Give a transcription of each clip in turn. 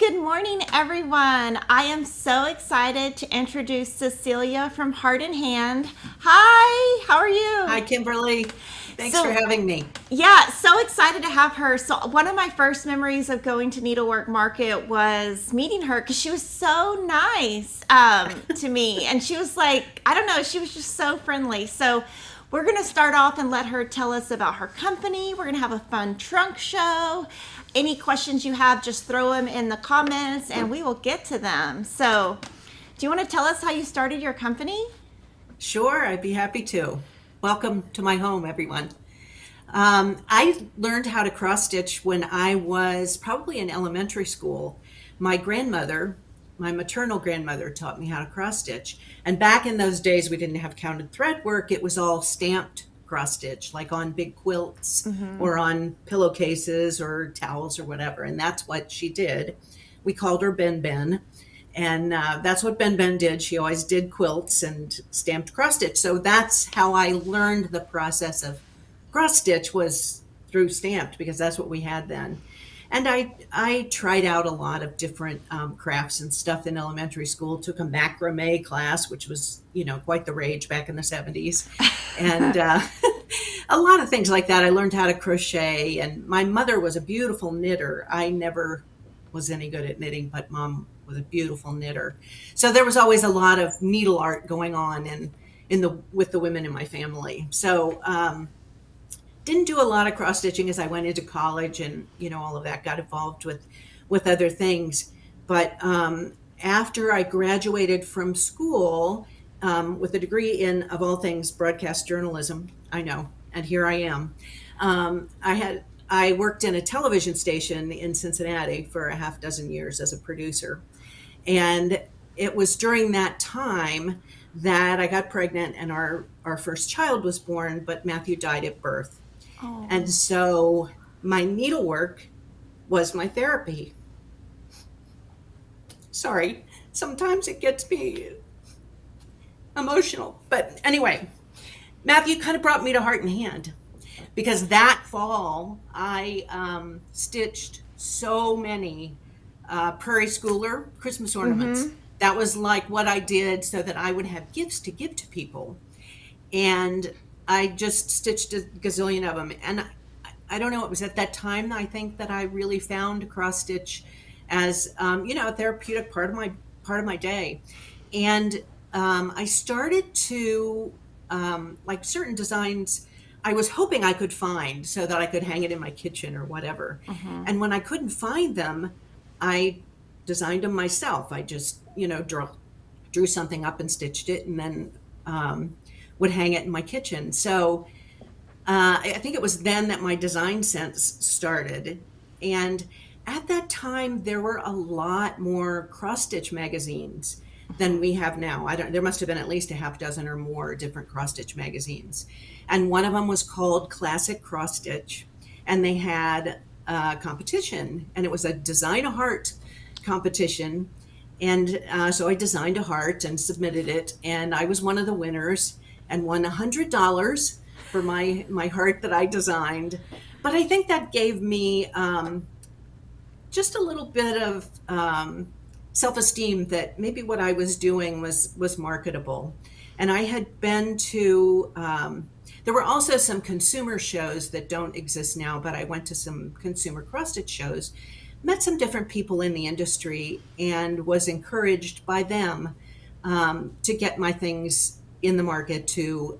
Good morning, everyone. I am so excited to introduce Cecilia from Hardened. Hi, how are you? Hi, Kimberly. Thanks for So, having me. yeah, so excited to have her. So, one of my first memories of going to Needlework Market was meeting her because she was so nice to me. And she was like, I don't know, she was just so friendly. So, we're going to start off and let her tell us about her company. We're going to have a fun trunk show. Any questions you have, just throw them in the comments and we will get to them. So, do you want to tell us how you started your company? Sure, I'd be happy to. Welcome to my home, everyone. I learned how to cross stitch when I was probably in elementary school. My grandmother, my maternal grandmother, taught me how to cross stitch. And back in those days, we didn't have counted thread work. It was all stamped cross stitch, like on big quilts or on pillowcases or towels or whatever. And that's what she did. We called her Ben Ben. And that's what Ben Ben did. She always did quilts and stamped cross stitch. So that's how I learned the process of cross stitch was through stamped because that's what we had then. And I tried out a lot of different crafts and stuff in elementary school. Took a macrame class, which was quite the rage back in the 70s, and a lot of things like that. I learned how to crochet, and my mother was a beautiful knitter. I never was any good at knitting, but mom was a beautiful knitter. So there was always a lot of needle art going on in the with the women in my family. So didn't do a lot of cross stitching as I went into college, and all of that got involved with other things. But after I graduated from school with a degree in, of all things, broadcast journalism, I know, and here I am. I worked in a television station in Cincinnati for a half dozen years as a producer. And it was during that time that I got pregnant and our first child was born, but Matthew died at birth. And Oh. so my needlework was my therapy. Sorry, sometimes it gets me emotional. But anyway, Matthew kind of brought me to Heart and Hand because that fall I stitched so many prairie schooler Christmas ornaments. Mm-hmm. That was like what I did so that I would have gifts to give to people. And I just stitched a gazillion of them. And I don't know, it was at that time I think that I really found cross stitch as a therapeutic part of my day. And I started to like certain designs I was hoping I could find so that I could hang it in my kitchen or whatever. Mm-hmm. And when I couldn't find them, I designed them myself. I just, drew something up and stitched it and then would hang it in my kitchen. So I think it was then that my design sense started. And at that time, there were a lot more cross stitch magazines than we have now. There must have been at least a half dozen or more different cross stitch magazines. And one of them was called Classic Cross Stitch. And they had a competition, and it was a design a heart competition. And so I designed a heart and submitted it, and I was one of the winners and won $100 for my heart that I designed. But I think that gave me just a little bit of self-esteem that maybe what I was doing was marketable. And I had been to there were also some consumer shows that don't exist now, but I went to some consumer cross stitch shows, met some different people in the industry, and was encouraged by them to get my things in the market to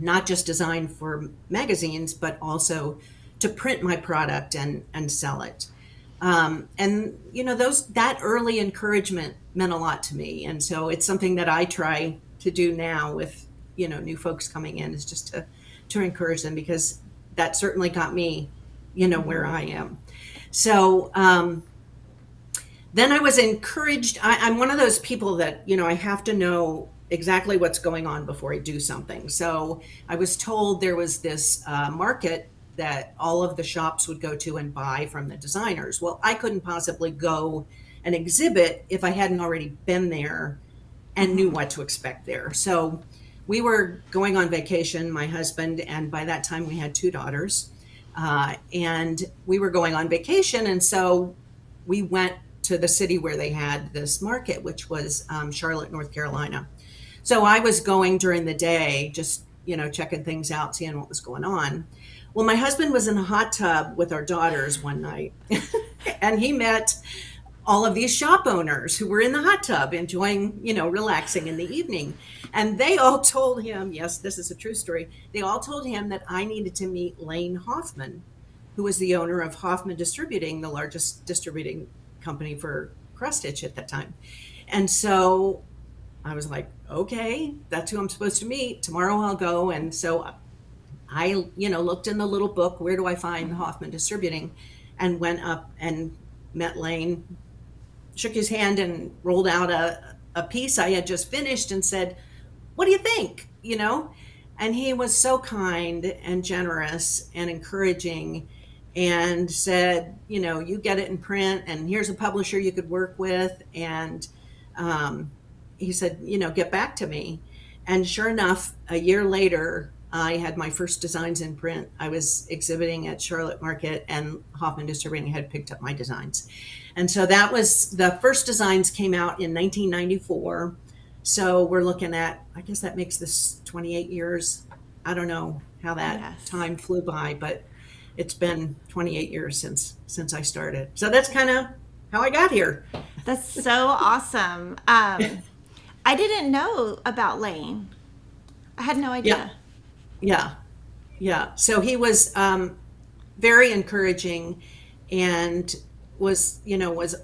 not just design for magazines, but also to print my product and sell it. And that early encouragement meant a lot to me, and so it's something that I try to do now with new folks coming in, is just to encourage them, because that certainly got me where I am. So then I was encouraged. I'm one of those people that I have to know exactly what's going on before I do something. So I was told there was this market that all of the shops would go to and buy from the designers. Well, I couldn't possibly go and exhibit if I hadn't already been there and knew what to expect there. So we were going on vacation, my husband, and by that time we had two daughters. And we were going on vacation. And so we went to the city where they had this market, which was Charlotte, North Carolina. So I was going during the day, just, checking things out, seeing what was going on. Well, my husband was in a hot tub with our daughters one night, and he met all of these shop owners who were in the hot tub enjoying, relaxing in the evening. And they all told him, yes, this is a true story. They all told him that I needed to meet Lane Hoffman, who was the owner of Hoffman Distributing, the largest distributing company for cross stitch at that time. And so I was like, okay, that's who I'm supposed to meet. Tomorrow I'll go. And so I, looked in the little book, where do I find Hoffman Distributing, and went up and met Lane, shook his hand and rolled out a piece I had just finished and said, what do you think? And he was so kind and generous and encouraging and said, you get it in print and here's a publisher you could work with. And he said, get back to me. And sure enough, a year later, I had my first designs in print. I was exhibiting at Charlotte Market and Hoffman Distributing had picked up my designs. And so that was, the first designs came out in 1994. So we're looking at, I guess that makes this 28 years. I don't know how that time flew by, but it's been 28 years since I started. So that's kind of how I got here. That's so awesome. I didn't know about Lane. I had no idea. Yeah. So he was very encouraging and was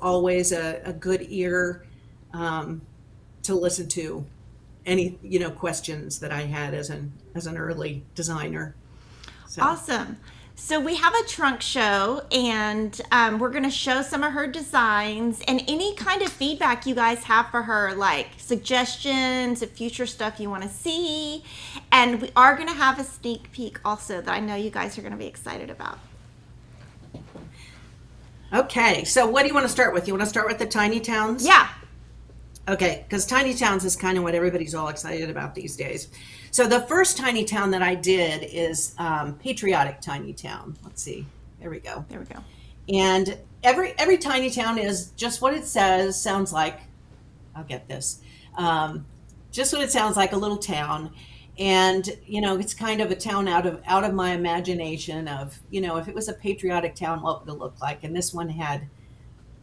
always a good ear to listen to any, questions that I had as an early designer. So. Awesome. So we have a trunk show, and we're going to show some of her designs and any kind of feedback you guys have for her, like suggestions of future stuff you want to see. And we are going to have a sneak peek also that I know you guys are going to be excited about. Okay, so what do you want to start with? You want to start with the tiny towns? Yeah. Okay, because tiny towns is kind of what everybody's all excited about these days. So the first tiny town that I did is Patriotic tiny town. Let's see. There we go. And every tiny town is just what it sounds like. I'll get this. Just what it sounds like, a little town. And, it's kind of a town out of my imagination of, if it was a patriotic town, what would it look like? And this one had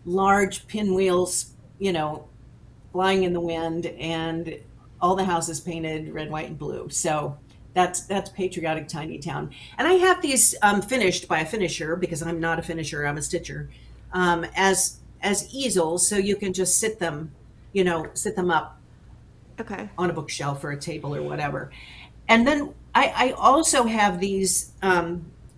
large pinwheels, flying in the wind, and all the houses painted red, white, and blue. So that's Patriotic tiny town. And I have these finished by a finisher, because I'm not a finisher, I'm a stitcher, as easels, so you can just sit them up on a bookshelf or a table or whatever. And then I also have these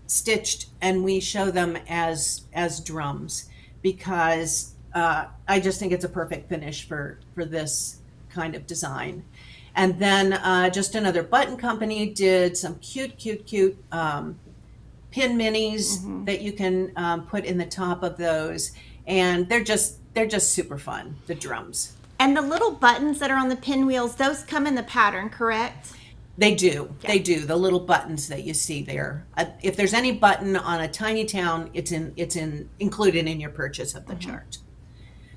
stitched, and we show them as drums, because I just think it's a perfect finish for this kind of design. And then just another button company did some cute pin minis that you can put in the top of those, and they're just super fun, the drums. And the little buttons that are on the pinwheels, those come in the pattern, correct? They do. Yeah. They do. The little buttons that you see there. If there's any button on a tiny town, it's included in your purchase of the chart.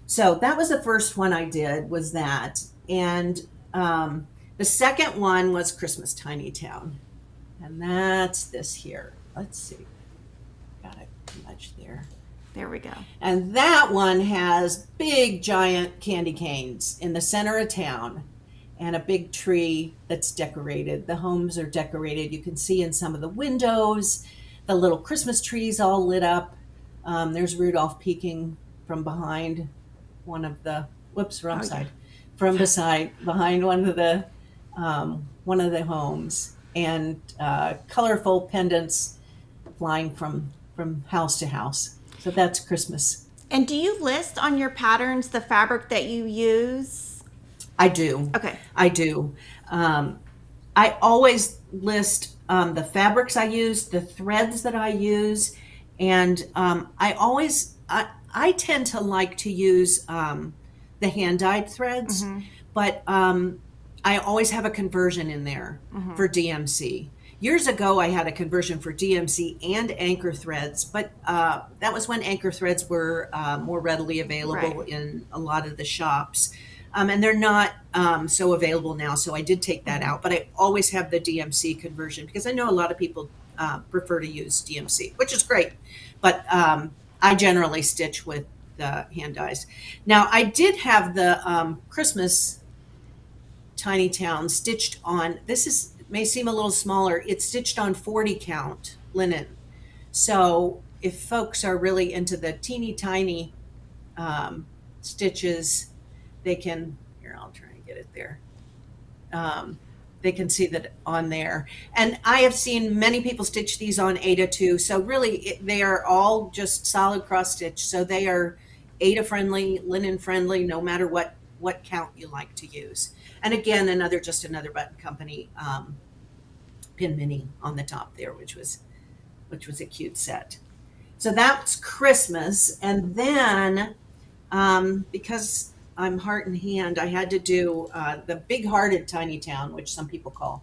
So that was the first one I did, was that. And the second one was Christmas Tiny Town. And that's this here. Let's see. Got it much there. There we go. And that one has big, giant candy canes in the center of town and a big tree that's decorated. The homes are decorated. You can see in some of the windows, the little Christmas trees all lit up. There's Rudolph peeking from behind one of the, behind one of the homes, and colorful pendants flying from house to house. So that's Christmas. And do you list on your patterns the fabric that you use? I do. Okay. I do. I always list the fabrics I use, the threads that I use, and I tend to like to use the hand-dyed threads, but I always have a conversion in there for DMC. Years ago, I had a conversion for DMC and anchor threads, but that was when anchor threads were more readily available Right. in a lot of the shops. And they're not so available now, so I did take that out. But I always have the DMC conversion because I know a lot of people prefer to use DMC, which is great. But I generally stitch with the hand dyes. Now, I did have the Christmas Tiny Town stitched on, this is may seem a little smaller, it's stitched on 40 count linen. So if folks are really into the teeny tiny stitches, they can, here, I'll try and get it there. They can see that on there. And I have seen many people stitch these on Ada too. So really they are all just solid cross stitch. So they are Ada friendly, linen friendly, no matter what count you like to use. And again, another button company pin mini on the top there, which was a cute set. So that's Christmas. And then because I'm heart and hand, I had to do the big hearted Tiny Town, which some people call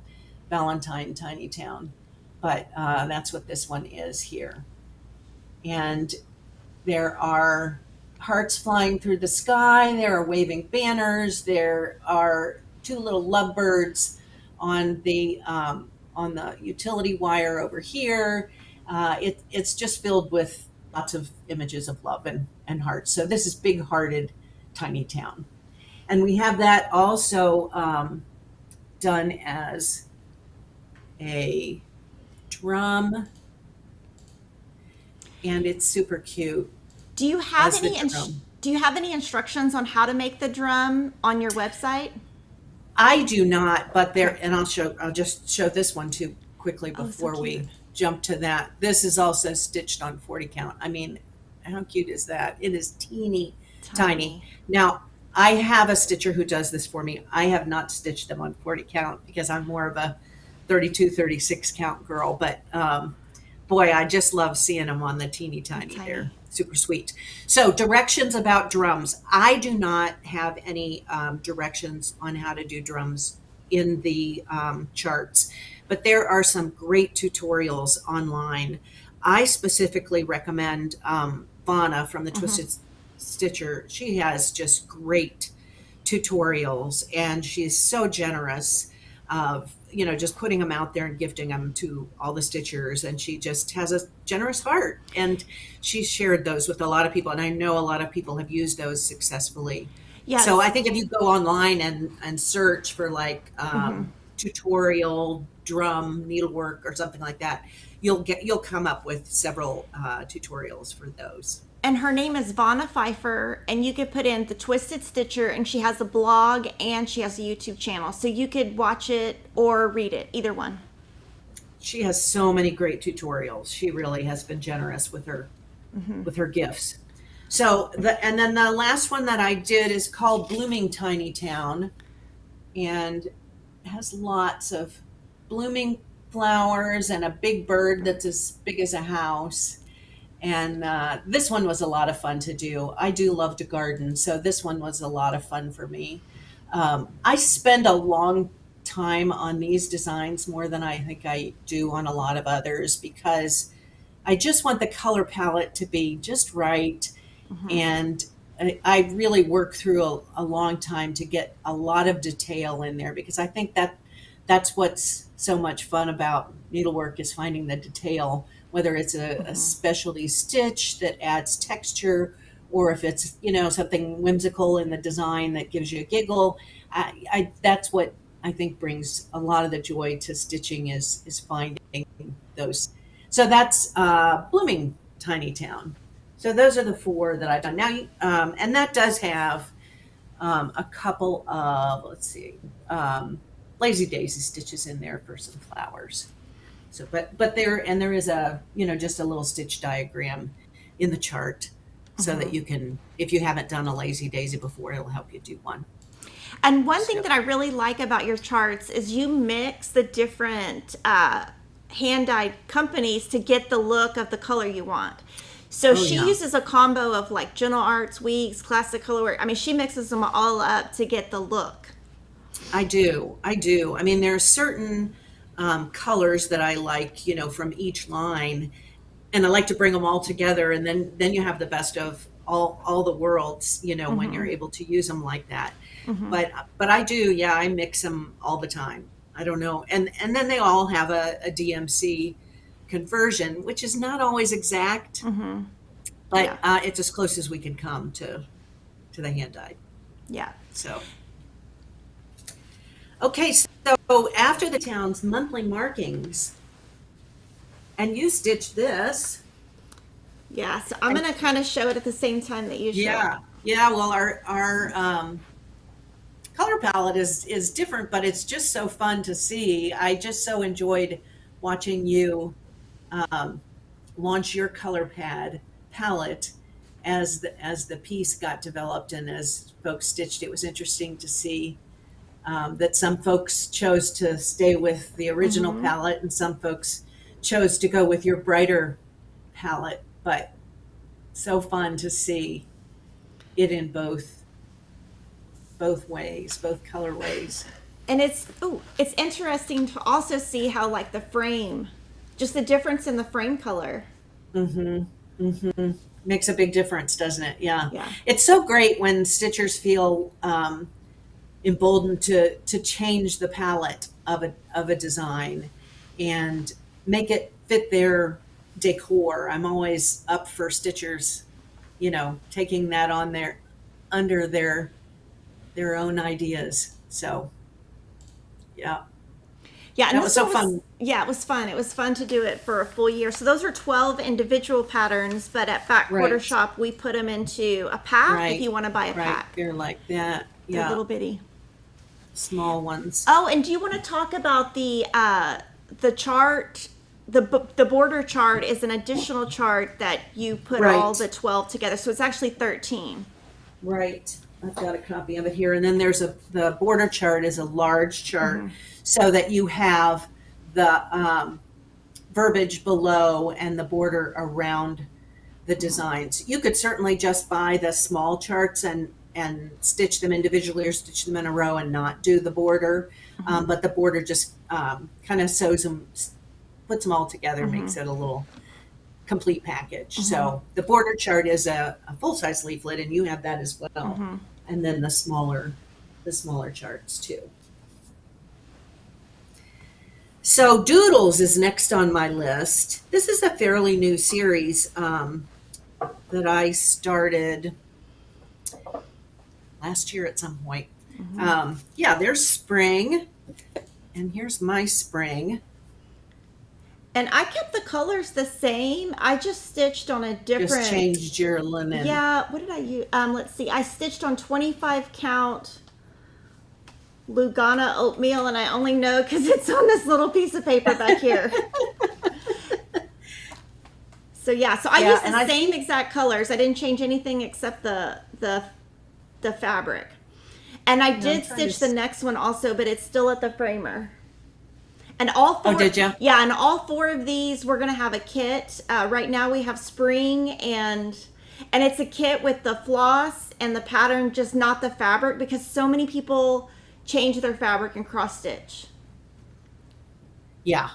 Valentine Tiny Town, but that's what this one is here. And there are hearts flying through the sky, there are waving banners, there are two little lovebirds on the utility wire over here. It's just filled with lots of images of love and hearts. So this is big hearted Tiny Town. And we have that also done as a drum, and it's super cute. Do you have as the drum. Do you have any instructions on how to make the drum on your website? I do not, but there, and I'll just show this one too quickly before we jump to that. This is also stitched on 40 count. I mean, how cute is that? It is teeny tiny. Now, I have a stitcher who does this for me. I have not stitched them on 40 count because I'm more of a 32, 36 count girl, but boy, I just love seeing them on the teeny tiny. They're super sweet. So directions about drums. I do not have any directions on how to do drums in the charts, but there are some great tutorials online. I specifically recommend Vana from the Twisted Stitcher. She has just great tutorials, and she's so generous of just putting them out there and gifting them to all the stitchers, and she just has a generous heart, and she's shared those with a lot of people, and I know a lot of people have used those successful. Yes. So I think if you go online and search for like tutorial drum needlework or something like that, you'll come up with several tutorials for those. And her name is Vana Pfeiffer, and you could put in the Twisted Stitcher, and she has a blog and she has a YouTube channel, so you could watch it or read it, either one. She has so many great tutorials. She really has been generous with her gifts. So and then the last one that I did is called Blooming Tiny Town, and it has lots of blooming flowers and a big bird that's as big as a house. And this one was a lot of fun to do. I do love to garden, so this one was a lot of fun for me. I spend a long time on these designs, more than I think I do on a lot of others, because I just want the color palette to be just right. And I really work through a long time to get a lot of detail in there, because I think that's what's so much fun about needlework, is finding the detail, whether it's a specialty stitch that adds texture, or if it's something whimsical in the design that gives you a giggle. That's what I think brings a lot of the joy to stitching, is finding those. So that's Blooming Tiny Town. So those are the 4 that I've done now, and that does have a couple of Lazy Daisy stitches in there for some flowers. So, but there is a just a little stitch diagram in the chart, so that you can, if you haven't done a Lazy Daisy before, it'll help you do one. And one thing that I really like about your charts is you mix the different hand-dyed companies to get the look of the color you want. So she uses a combo of like Gentle Arts, Weeks, Classic Colorwork. I mean, she mixes them all up to get the look. I do. I mean, there are certain colors that I like, from each line, and I like to bring them all together, and then you have the best of all the worlds, when you're able to use them like that. But I do, yeah, I mix them all the time. I don't know, and then they all have a DMC conversion, which is not always exact, but Yeah. it's as close as we can come to the hand dyed. Yeah. So, okay, so after the town's monthly markings, and you stitched this. Yeah. So I'm going to kind of show it at the same time that you show it. Yeah. Well, our color palette is different, but it's just so fun to see. I just so enjoyed watching you launch your color palette as the piece got developed and as folks stitched. It was interesting to see that some folks chose to stay with the original palette and some folks chose to go with your brighter palette, but so fun to see it in both ways, both colorways. And it's interesting to also see how like the frame, just the difference in the frame color. Makes a big difference, doesn't it? Yeah. Yeah. It's so great when stitchers feel emboldened to change the palette of a design and make it fit their decor. I'm always up for stitchers, taking that on under their own ideas. So, yeah. Yeah, and that was so fun. Yeah, it was fun. It was fun to do it for a full year. So those are 12 individual patterns, but at Back Quarter Right. Shop, we put them into a pack Right. if you want to buy a Right. pack. They're like that. They're Yeah. little bitty. Small ones. Oh, and do you want to talk about the chart? The border chart is an additional chart that you put Right. all the 12 together. So it's actually 13. Right. I've got a copy of it here. And then there's the border chart is a large chart so that you have the verbiage below and the border around the designs. You could certainly just buy the small charts and stitch them individually or stitch them in a row and not do the border. But the border just kind of sews them, puts them all together, makes it a little complete package. So the border chart is a full-size leaflet, and you have that as well. And then the smaller charts too. So Doodles is next on my list. This is a fairly new series that I started last year at some point. Yeah, there's spring, and here's my spring. And I kept the colors the same. I just stitched on a different. Just changed your linen. Yeah, what did I use? Let's see. I stitched on 25 count Lugana oatmeal, and I only know because it's on this little piece of paper back here. So yeah, so I used the same exact colors. I didn't change anything except the fabric. And I did stitch the next one also, but it's still at the framer. And all four. Oh, did you? Yeah, and all four of these we're gonna have a kit. Right now we have spring and it's a kit with the floss and the pattern, just not the fabric, because so many people change their fabric and cross stitch. Yeah.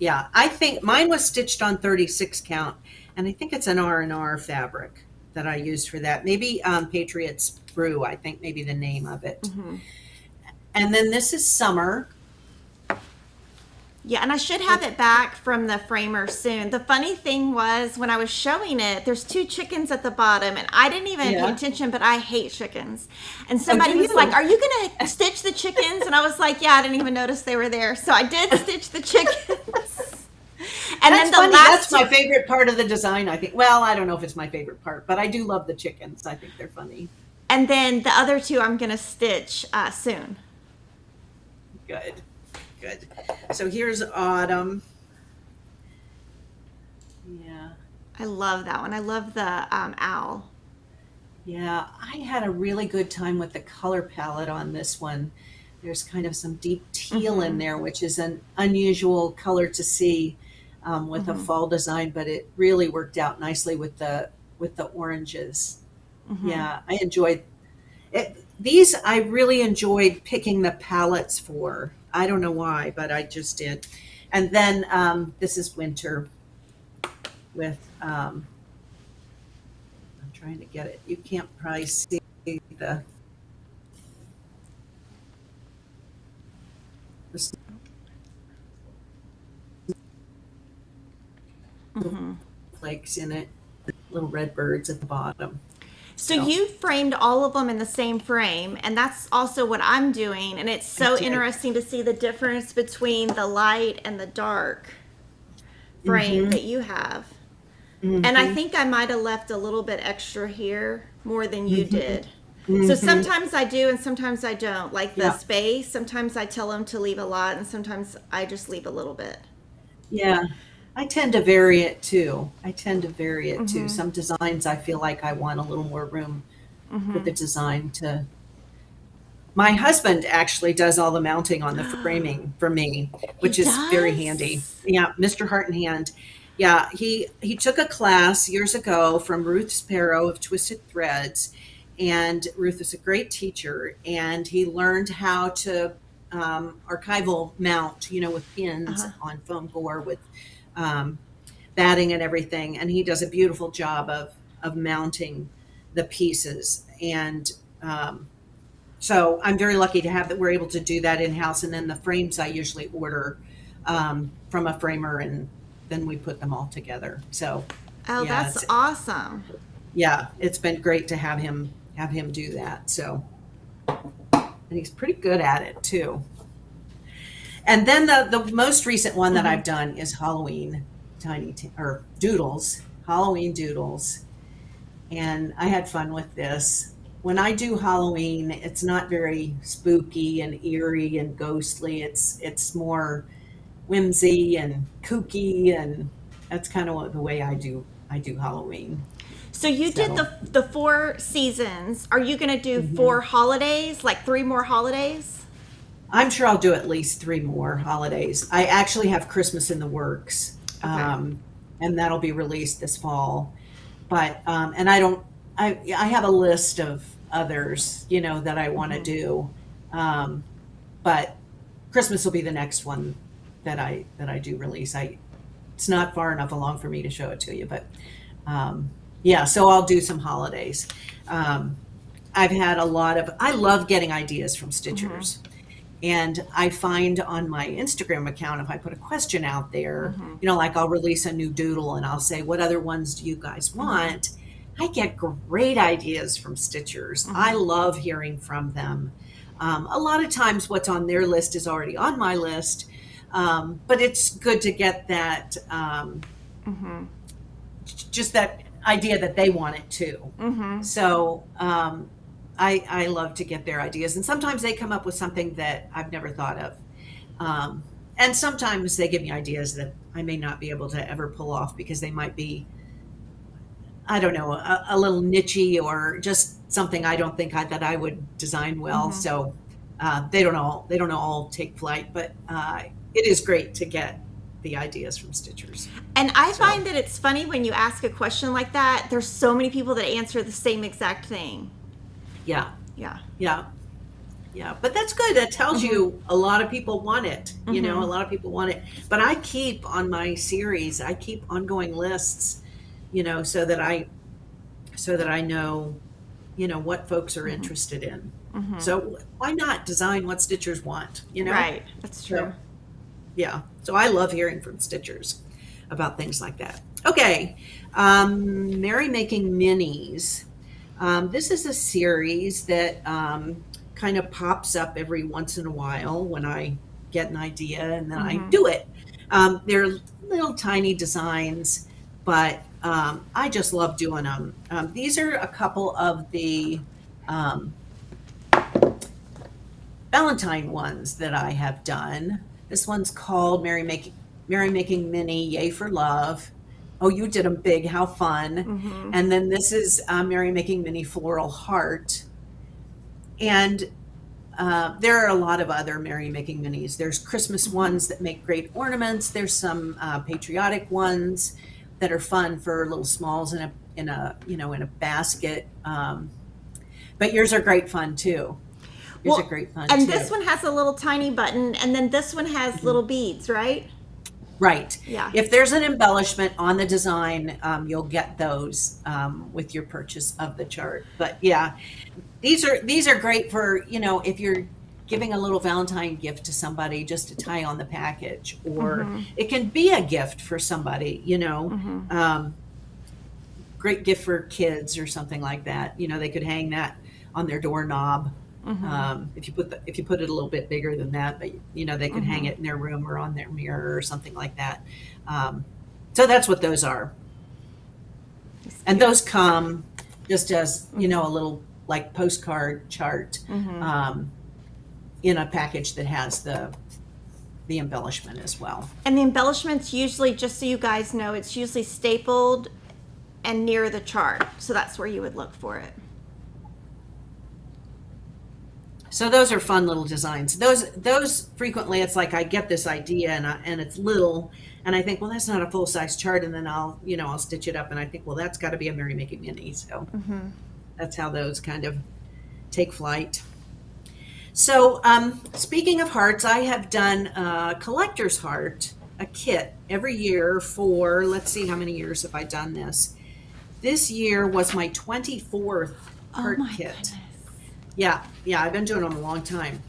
I think mine was stitched on 36 count, and I think it's an R&R fabric that I used for that. Maybe Patriot's Brew, I think maybe the name of it. And then this is summer. Yeah, and I should have it back from the framer soon. The funny thing was, when I was showing it, there's 2 chickens at the bottom, and I didn't even pay attention, but I hate chickens. And somebody was like, "Are you going to stitch the chickens?" And I was like, "Yeah, I didn't even notice they were there." So I did stitch the chickens. And That's then the funny. last That's my favorite part of the design, I think. Well, I don't know if it's my favorite part, but I do love the chickens. I think they're funny. And then the other 2 I'm going to stitch soon. Good. So here's autumn. Yeah. I love that one. I love the owl. Yeah, I had a really good time with the color palette on this one. There's kind of some deep teal in there, which is an unusual color to see with a fall design, but it really worked out nicely with the oranges. Yeah, I enjoyed it. These I really enjoyed picking the palettes for. I don't know why, but I just did. And then this is winter with, I'm trying to get it. You can't probably see the flakes in it, little red birds at the bottom. So you framed all of them in the same frame, and that's also what I'm doing. And it's so interesting to see the difference between the light and the dark frame that you have. And I think I might have left a little bit extra here more than you did. So sometimes I do and sometimes I don't. Like the space, sometimes I tell them to leave a lot and sometimes I just leave a little bit. Yeah. I tend to vary it too. Some designs I feel like I want a little more room for the design to. My husband actually does all the mounting on the framing for me, which is very handy. Yeah, Mr. Hardened. Yeah, he took a class years ago from Ruth Sparrow of Twisted Threads, and Ruth is a great teacher, and he learned how to archival mount, with pins on foam gore with batting and everything, and he does a beautiful job of mounting the pieces. And so I'm very lucky to have that we're able to do that in-house. And then the frames I usually order from a framer, and then we put them all together. So that's awesome. Yeah, it's been great to have him do that. So, and he's pretty good at it too. And then the most recent one that I've done is Halloween Doodles, Halloween Doodles. And I had fun with this. When I do Halloween, it's not very spooky and eerie and ghostly. It's more whimsy and kooky, and that's kind of the way I do Halloween. So you did the 4 seasons. Are you going to do 4 holidays, like 3 more holidays? I'm sure I'll do at least 3 more holidays. I actually have Christmas in the works, and that'll be released this fall. But and I have a list of others, that I want to do, but Christmas will be the next one that I do release. It's not far enough along for me to show it to you, but so I'll do some holidays. I've had I love getting ideas from Stitchers. And I find on my Instagram account, if I put a question out there, like I'll release a new doodle and I'll say, what other ones do you guys want? I get great ideas from Stitchers. I love hearing from them. A lot of times what's on their list is already on my list, but it's good to get that, just that idea that they want it too. So I love to get their ideas, and sometimes they come up with something that I've never thought of. And sometimes they give me ideas that I may not be able to ever pull off because they might be, I don't know, a little nichey or just something I don't think that I would design well. So they don't all take flight, but it is great to get the ideas from Stitchers. And I find that it's funny when you ask a question like that, there's so many people that answer the same exact thing. Yeah. But that's good. That tells you a lot of people want it. A lot of people want it. But I keep on my series, I keep ongoing lists, so that I know, what folks are interested in. So why not design what Stitchers want? Right. That's true. So I love hearing from Stitchers about things like that. Okay. Mary Making Minis. This is a series that kind of pops up every once in a while when I get an idea and then I do it. They're little tiny designs, but I just love doing them. These are a couple of the Valentine ones that I have done. This one's called Mary Making Mini, Yay for Love. Oh, you did them big. How fun. And then this is Mary Making Mini Floral Heart. And there are a lot of other Mary Making Minis. There's Christmas ones that make great ornaments. There's some patriotic ones that are fun for little smalls in a basket. But yours are great fun too. These are great fun and too. this one has a little tiny button, and then this one has little beads, right? Right. Yeah. If there's an embellishment on the design, you'll get those with your purchase of the chart. But yeah, these are great for, if you're giving a little Valentine gift to somebody just to tie on the package, or it can be a gift for somebody, great gift for kids or something like that. They could hang that on their doorknob. If you put it a little bit bigger than that, but they could hang it in their room or on their mirror or something like that. So that's what those are. And those come just as, a little like postcard chart in a package that has the embellishment as well. And the embellishment's usually, just so you guys know, it's usually stapled and near the chart. So that's where you would look for it. So those are fun little designs. Those frequently, it's like I get this idea and it's little, and I think, well, that's not a full size chart, and then I'll stitch it up, and I think, well, that's got to be a Merry Making Mini. So that's how those kind of take flight. So speaking of hearts, I have done a collector's heart, a kit every year for, let's see, how many years have I done this? This year was my 24th heart kit. Goodness. Yeah, I've been doing them a long time.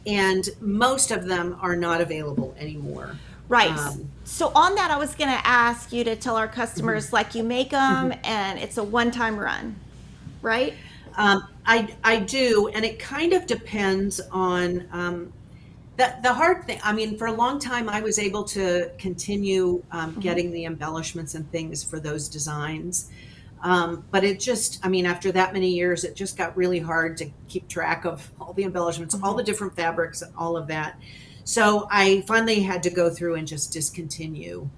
And most of them are not available anymore. Right. So on that, I was going to ask you to tell our customers, like, you make them and it's a one-time run, right? I do, and it kind of depends on the hard thing. I mean, for a long time, I was able to continue getting the embellishments and things for those designs. But it just, after that many years, it just got really hard to keep track of all the embellishments, all the different fabrics, and all of that. So I finally had to go through and just discontinue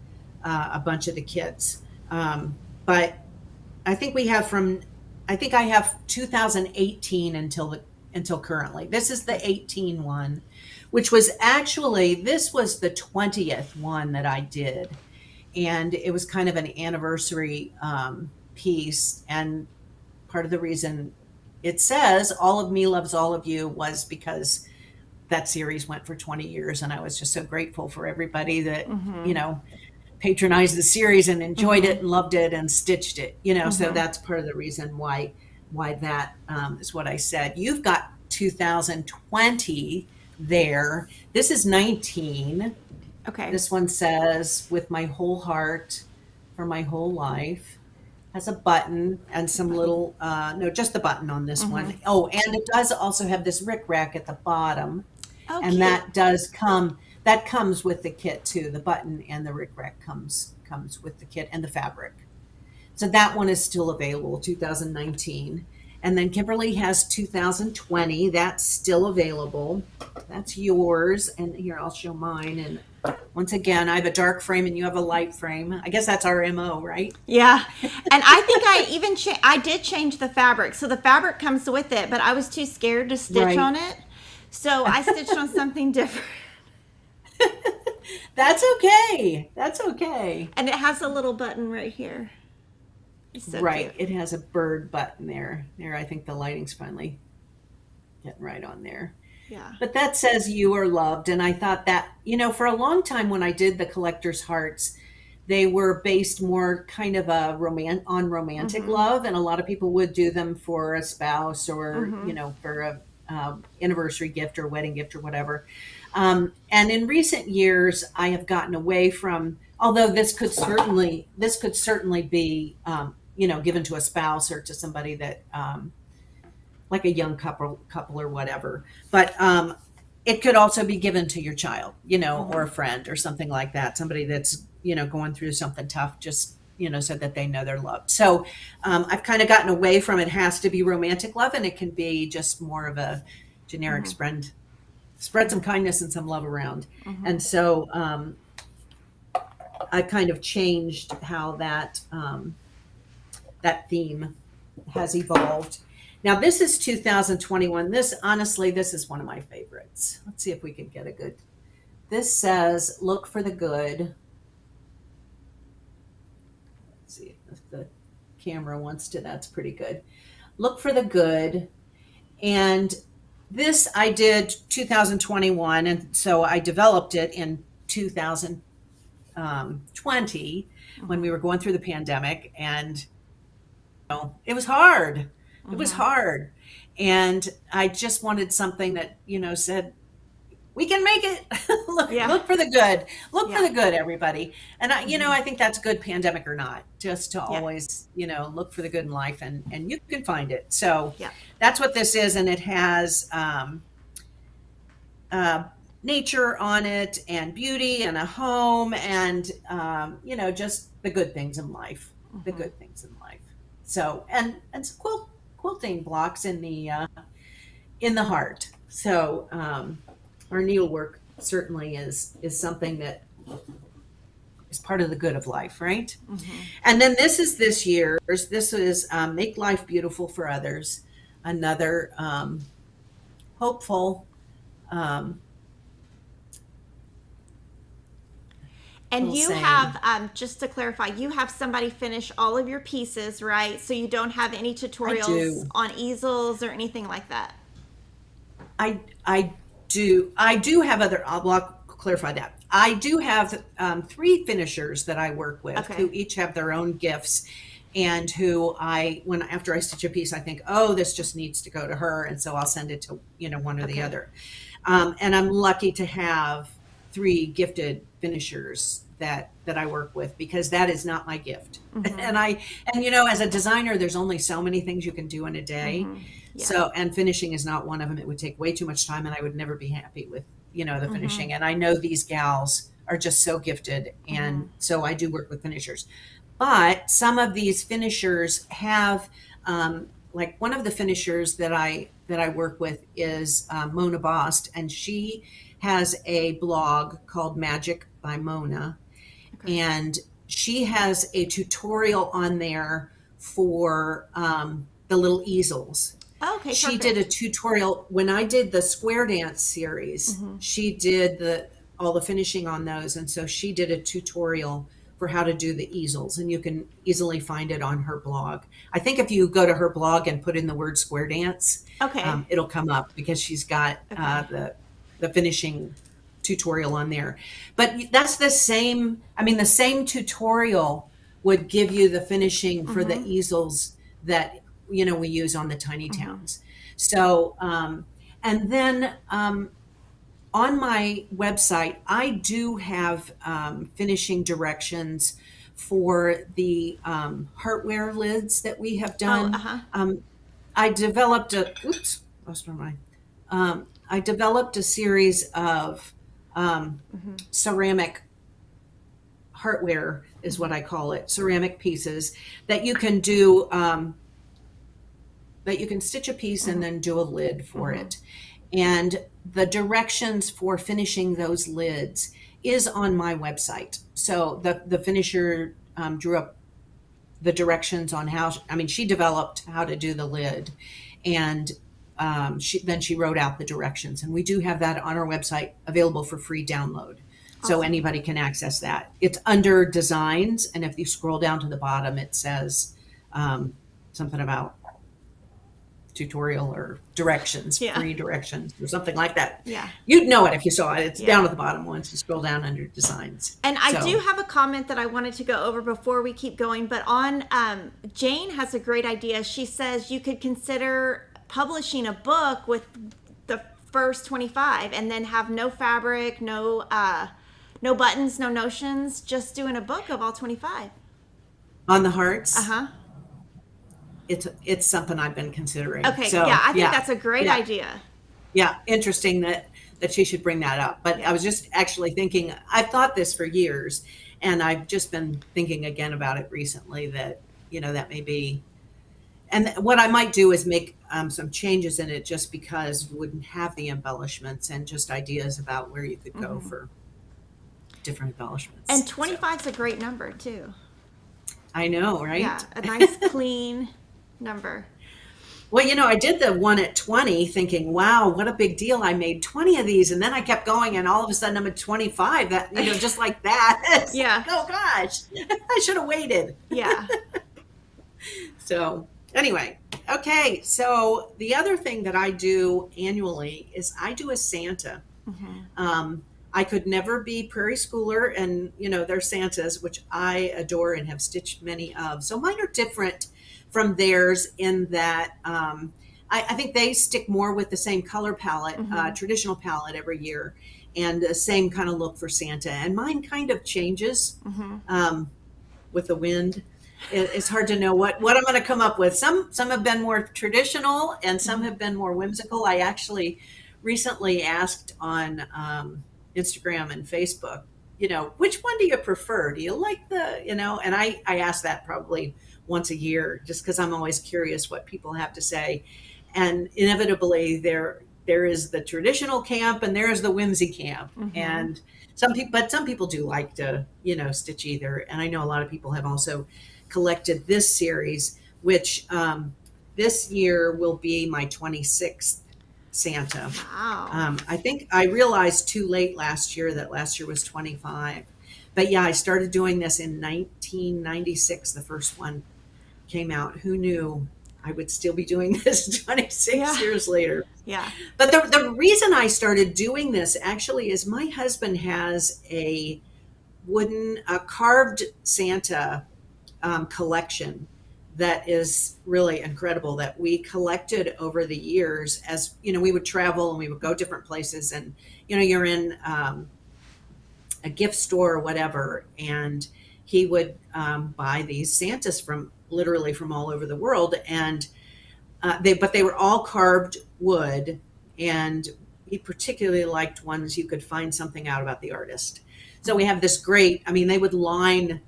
a bunch of the kits. But I think I have 2018 until currently. This is the 18 one, which was this was the 20th one that I did. And it was kind of an anniversary piece, and part of the reason it says all of me loves all of you was because that series went for 20 years, and I was just so grateful for everybody that patronized the series and enjoyed it and loved it and stitched it, so that's part of the reason why that is what I said. You've got 2020 there. This is 19. Okay. This one says, with my whole heart for my whole life. Has a button and some little, just the button on this one. Oh, and it does also have this rickrack at the bottom. Oh, and cute. that comes with the kit too. The button and the rickrack comes with the kit and the fabric. So that one is still available, 2019. And then Kimberly has 2020. That's still available. That's yours. And here, I'll show mine. And once again, I have a dark frame and you have a light frame. I guess that's our MO, right? Yeah. And I think I even I did change the fabric. So the fabric comes with it, but I was too scared to stitch on it. So I stitched on something different. That's okay. That's okay. And it has a little button right here. So right. cute. It has a bird button there. I think the lighting's finally getting right on there. Yeah. But that says you are loved. And I thought that, for a long time when I did the collector's hearts, they were based more kind of on romantic love. And a lot of people would do them for a spouse or, for a anniversary gift or wedding gift or whatever. And in recent years, I have gotten away from, although this could certainly be, given to a spouse or to somebody that, like a young couple or whatever. But it could also be given to your child, or a friend or something like that. Somebody that's, going through something tough, just, so that they know they're loved. So I've kind of gotten away from it has to be romantic love, and it can be just more of a generic spread some kindness and some love around. And so I kind of changed how that theme has evolved. Now this is 2021. This is one of my favorites. Let's see if we can get a good. This says, look for the good. Let's see if the camera wants to. That's pretty good. Look for the good. And this I did 2021, and so I developed it in 2020 when we were going through the pandemic, and it was hard. It was hard. And I just wanted something that, said, we can make it. Look for the good. Look for the good, everybody. And I think that's good, pandemic or not, just to always, look for the good in life, and you can find it. So that's what this is. And it has nature on it, and beauty, and a home, and, just the good things in life, the good things in life. So, and some quilting blocks in the heart. So, our needlework certainly is something that is part of the good of life, right? And then this is this year's. This is Make Life Beautiful for Others. Another hopeful. And you saying. have, just to clarify, you have somebody finish all of your pieces, right? So you don't have any tutorials on easels or anything like that. I do have other. I'll clarify that. I do have 3 finishers that I work with, who each have their own gifts, and who after I stitch a piece, I think, oh, this just needs to go to her, and so I'll send it to one or the other. And I'm lucky to have 3 gifted finishers that I work with, because that is not my gift. And as a designer, there's only so many things you can do in a day. So, and finishing is not one of them. It would take way too much time, and I would never be happy with, the finishing. And I know these gals are just so gifted. And so I do work with finishers, but some of these finishers have, like one of the finishers that I work with is Mona Bost, and she has a blog called Magic by Mona. And she has a tutorial on there for the little easels. Okay, she did a tutorial when I did the square dance series. She did all the finishing on those, and so she did a tutorial for how to do the easels, and you can easily find it on her blog. I think if you go to her blog and put in the word square dance, it'll come up, because she's got the finishing tutorial on there. But that's the same. I mean, the same tutorial would give you the finishing for the easels that we use on the tiny towns. So and then on my website, I do have finishing directions for the heartware lids that we have done. I developed I developed a series of ceramic heartware, is what I call it, ceramic pieces that you can do, that you can stitch a piece and then do a lid for it. And the directions for finishing those lids is on my website. So the finisher drew up the directions on she developed how to do the lid, and she wrote out the directions, and we do have that on our website available for free download. So anybody can access that. It's under designs, and if you scroll down to the bottom, it says something about tutorial or directions, free directions, or something like that. You'd know it if you saw it. It's down at the bottom once you scroll down under designs. And I do have a comment that I wanted to go over before we keep going, but on Jane has a great idea. She says you could consider publishing a book with the first 25, and then have no fabric, no buttons, no notions, just doing a book of all 25 on the hearts. It's something I've been considering. I think that's a great idea. Interesting that she should bring that up. But I was just actually thinking, I've thought this for years, and I've just been thinking again about it recently, that that may be. And what I might do is make some changes in it, just because you wouldn't have the embellishments, and just ideas about where you could go for different embellishments. And 25 is a great number too. I know, right? Yeah, a nice clean number. Well, I did the one at 20 thinking, wow, what a big deal. I made 20 of these. And then I kept going, and all of a sudden I'm at 25, that, just like that. Oh gosh, I should have waited. Yeah. So anyway, Okay, so the other thing that I do annually is I do a Santa. Hmm. I could never be prairie schooler and, their Santas, which I adore and have stitched many of. So mine are different from theirs in that I think they stick more with the same color palette, Hmm. traditional palette every year, and the same kind of look for Santa. And mine kind of changes Hmm. um, with the wind. It's hard to know what I'm going to come up with. Some have been more traditional, and some Hmm. have been more whimsical. I actually recently asked on Instagram and Facebook, which one do you prefer? Do you like and I ask that probably once a year just because I'm always curious what people have to say. And inevitably there is the traditional camp and there is the whimsy camp. Hmm. And some people do like to, stitch either. And I know a lot of people have also collected this series, which this year will be my 26th Santa. Wow. I think I realized too late last year that last year was 25. But yeah, I started doing this in 1996. The first one came out. Who knew I would still be doing this 26 Yeah. years later? Yeah. But the reason I started doing this actually is my husband has a carved Santa collection that is really incredible that we collected over the years as we would travel and we would go different places and you're in a gift store or whatever and he would buy these Santas from literally from all over the world and they were all carved wood and he particularly liked ones you could find something out about the artist. So we have this great, I mean, they would line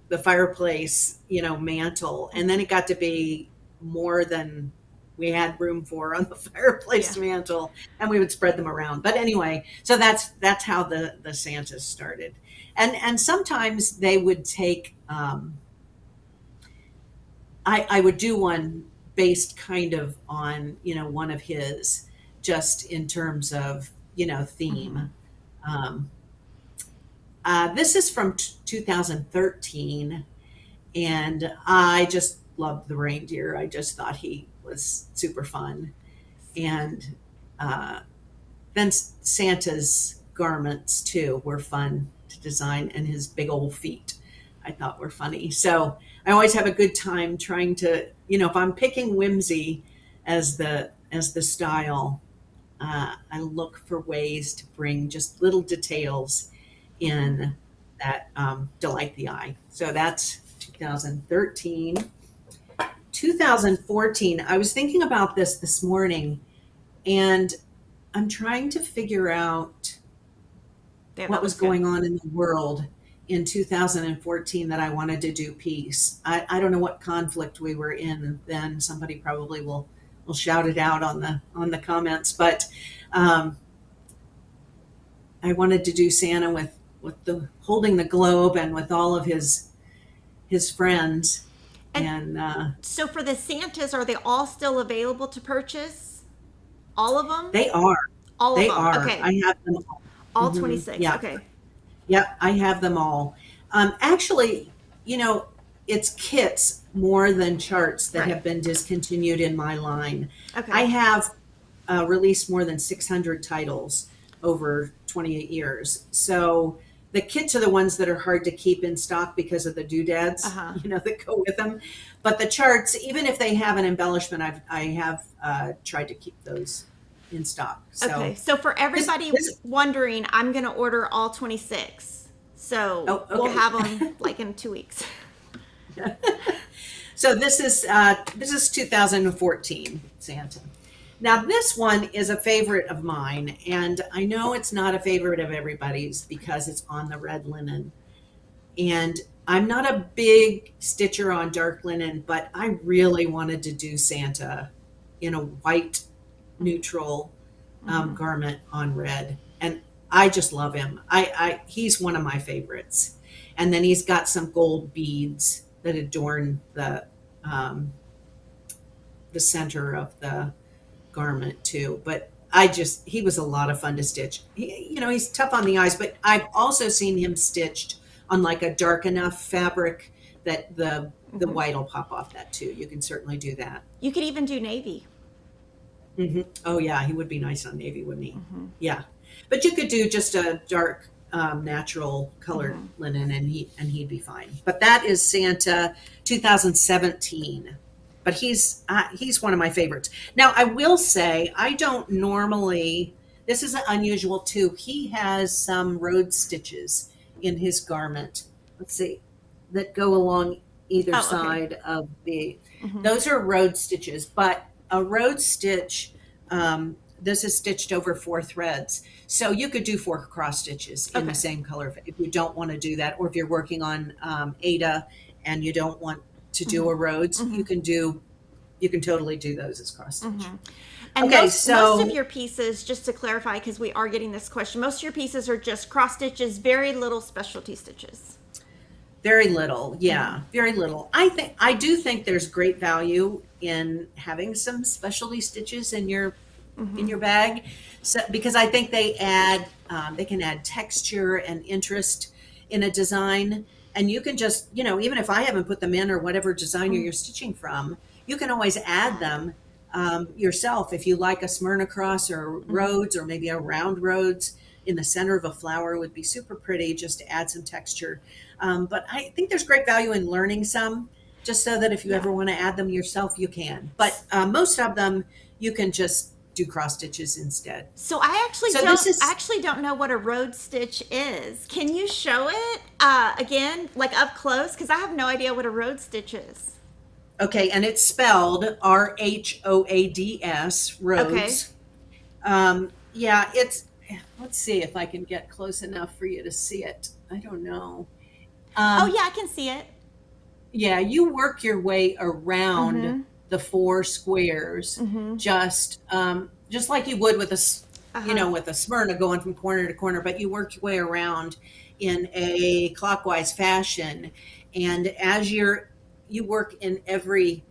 the fireplace, mantle, and then it got to be more than we had room for on the Yeah. fireplace mantle, and we would spread them around. But anyway, so that's how the Santas started, and sometimes they would take. I would do one based kind of on one of his, just in terms of Hmm. theme. Um, this is from 2013, and I just loved the reindeer. I just thought he was super fun. And uh, then Santa's garments too were fun to design, and his big old feet I thought were funny. So I always have a good time trying to, if I'm picking whimsy as the style, I look for ways to bring just little details Hmm. in that delight the eye. So that's 2013. 2014, I was thinking about this morning, and I'm trying to figure out Yeah, what that was looks good. going on in the world in 2014 that I wanted to do peace. I don't know what conflict we were in then. Somebody probably will shout it out on the comments, but um, I wanted to do Santa with the holding the globe and with all of his friends, And and so for the Santas, are they all still available to purchase? All of them? they are All of they them. are. Okay. I have them all. All Hmm. 26. Yeah, Okay. yeah, I have them all. Actually, you know, it's kits more than charts that Right. have been discontinued in my line. I Okay. have released more than 600 titles over 28 years. So the kits are the ones that are hard to keep in stock because of the doodads, Uh-huh. that go with them. But the charts, even if they have an embellishment, I have tried to keep those in stock. Okay. So So for this, everybody this, wondering, I'm going to order all 26. So oh, we'll okay. have them like in 2 weeks. So this is 2014 Santa. Now this one is a favorite of mine, and I know it's not a favorite of everybody's because it's on the red linen. And I'm not a big stitcher on dark linen, but I really wanted to do Santa in a white neutral Hmm. garment on red, and I just love him. He's one of my favorites. And then he's got some gold beads that adorn um, the center of the garment too. But he was a lot of fun to stitch. He's tough on the eyes, but I've also seen him stitched on like a dark enough fabric that the white will pop off that too. You can certainly do that. You could even do navy. Oh yeah, he would be nice on navy, wouldn't he? Yeah, but you could do just a dark natural colored linen, and he'd be fine. But that is Santa 2017. But he's one of my favorites. Now I will say I don't normally. This is unusual too. He has some road stitches in his garment. Let's see, that go along either side of the. Those are road stitches, but a road stitch. This is stitched over 4 threads. So you could do 4 cross stitches in the same color if you don't want to do that, or if you're working on Ada and you don't want to do a rhodes, you can totally do those as cross stitch. And most of your pieces, just to clarify, because we are getting this question, most of your pieces are just cross stitches, very little specialty stitches. Very little, yeah, very little. I do think there's great value in having some specialty stitches in your bag, so because I think they can add texture and interest in a design, and you can just, even if I haven't put them in or whatever designer you're stitching from, you can always add them yourself if you like a Smyrna cross or rhodes, or maybe a round rhodes in the center of a flower would be super pretty, just to add some texture. But I think there's great value in learning some, just so that if you ever want to add them yourself, you can. But most of them, you can just do cross stitches instead. So I actually don't know what a road stitch is. Can you show it again, like up close? Because I have no idea what a road stitch is. Okay, and it's spelled RHOADS, roads. Okay. Yeah, it's. Let's see if I can get close enough for you to see it. I don't know. Oh yeah, I can see it. Yeah, you work your way around the 4 squares, just like you would with with a Smyrna going from corner to corner, but you work your way around in a clockwise fashion, and as you work in every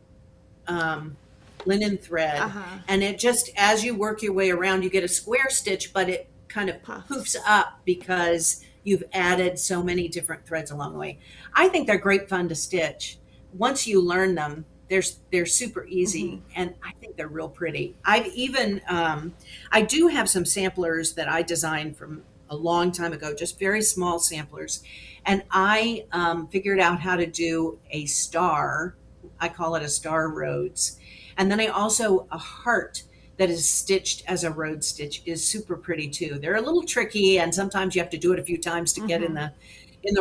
linen thread, and it just, as you work your way around, you get a square stitch, but it kind of poofs up because you've added so many different threads along the way. I think they're great fun to stitch. Once you learn them, they're super easy, and I think they're real pretty. I've even I do have some samplers that I designed from a long time ago, just very small samplers, and I figured out how to do a star. I call it a star rhodes, and then I also a heart that is stitched as a road stitch is super pretty too. They're a little tricky, and sometimes you have to do it a few times to get in the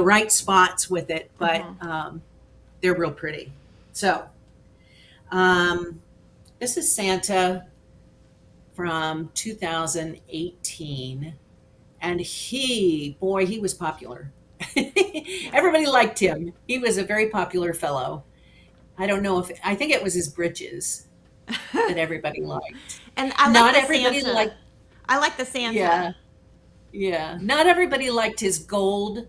right spots with it, but they're real pretty. So this is Santa from 2018, and he was popular. Everybody liked him. He was a very popular fellow. I don't know I think it was his breeches that everybody liked. And I like Santa. I like the Santa. Yeah. Not everybody liked his gold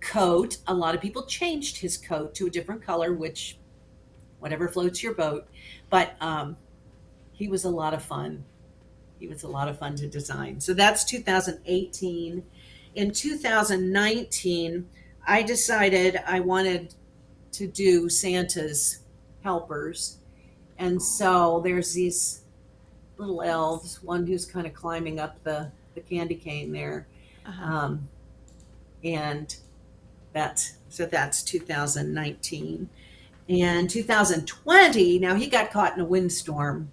coat. A lot of people changed his coat to a different color, which whatever floats your boat. But he was a lot of fun. He was a lot of fun to design. So that's 2018. In 2019, I decided I wanted to do Santa's helpers. And so there's these little elves, one who's kind of climbing up the candy cane there. And that's 2019. And 2020, now he got caught in a windstorm,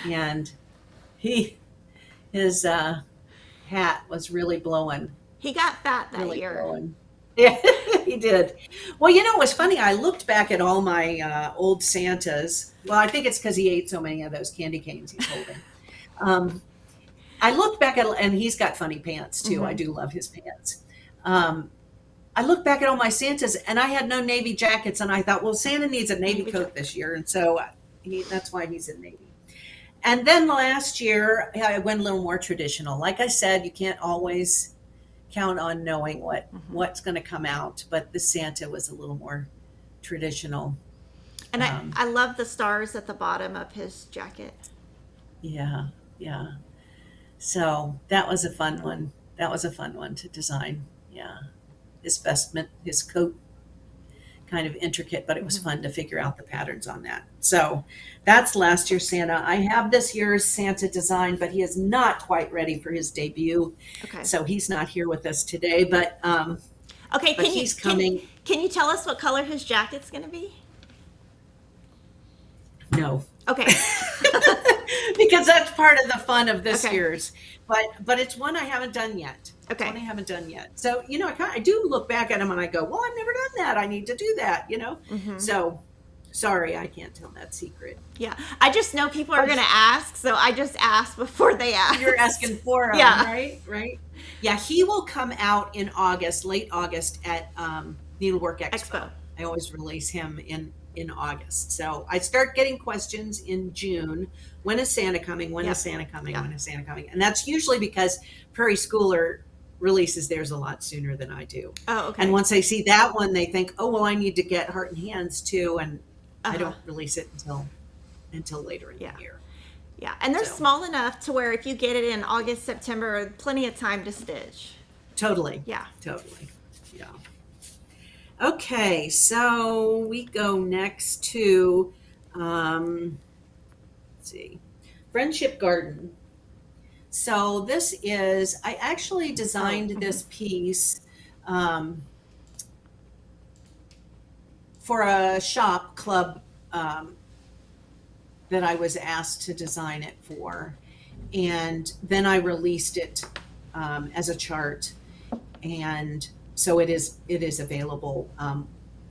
and his hat was really blowing. He got fat that year. Blowing. Yeah, he did. Well, it was funny. I looked back at all my old Santas. Well, I think it's because he ate so many of those candy canes he's holding. I looked back at, and he's got funny pants too. I do love his pants. I looked back at all my Santas, and I had no navy jackets, and I thought, well, Santa needs a navy coat this year, and so that's why he's in navy. And then last year, I went a little more traditional. Like I said, you can't always count on knowing what's going to come out, but the Santa was a little more traditional. And I love the stars at the bottom of his jacket. Yeah. So that was a fun one. That was a fun one to design. Yeah. His vestment, his coat. kind of intricate, but it was fun to figure out the patterns on that. So that's last year's Santa. I have this year's Santa design, but he is not quite ready for his debut. Okay. So he's not here with us today, but okay, but he's coming. Can you tell us what color his jacket's going to be? No. Okay. Because that's part of the fun of this Okay. year's. But it's one I haven't done yet. Okay. It's one I haven't done yet. So, I do look back at him and I go, well, I've never done that. I need to do that, So, sorry, I can't tell that secret. Yeah. I just know people are going to ask, so I just asked before they ask. You're asking for him, Yeah. right? Yeah, he will come out in August, late August at Needlework Expo. I always release him in August. So I start getting questions in June. When is Santa coming? When is Santa coming? When is Santa coming? And that's usually because Prairie Schooler releases theirs a lot sooner than I do. Oh, okay. And once they see that one, they think, oh, well, I need to get Heart and Hands too. And I don't release it until later in the year. Yeah. And they're small enough to where if you get it in August, September, plenty of time to stitch. Totally. Yeah. Totally. Yeah. Okay, so we go next to, let's see, Friendship Garden. So this is, I actually designed this piece for a shop club that I was asked to design it for. And then I released it as a chart, and so it is available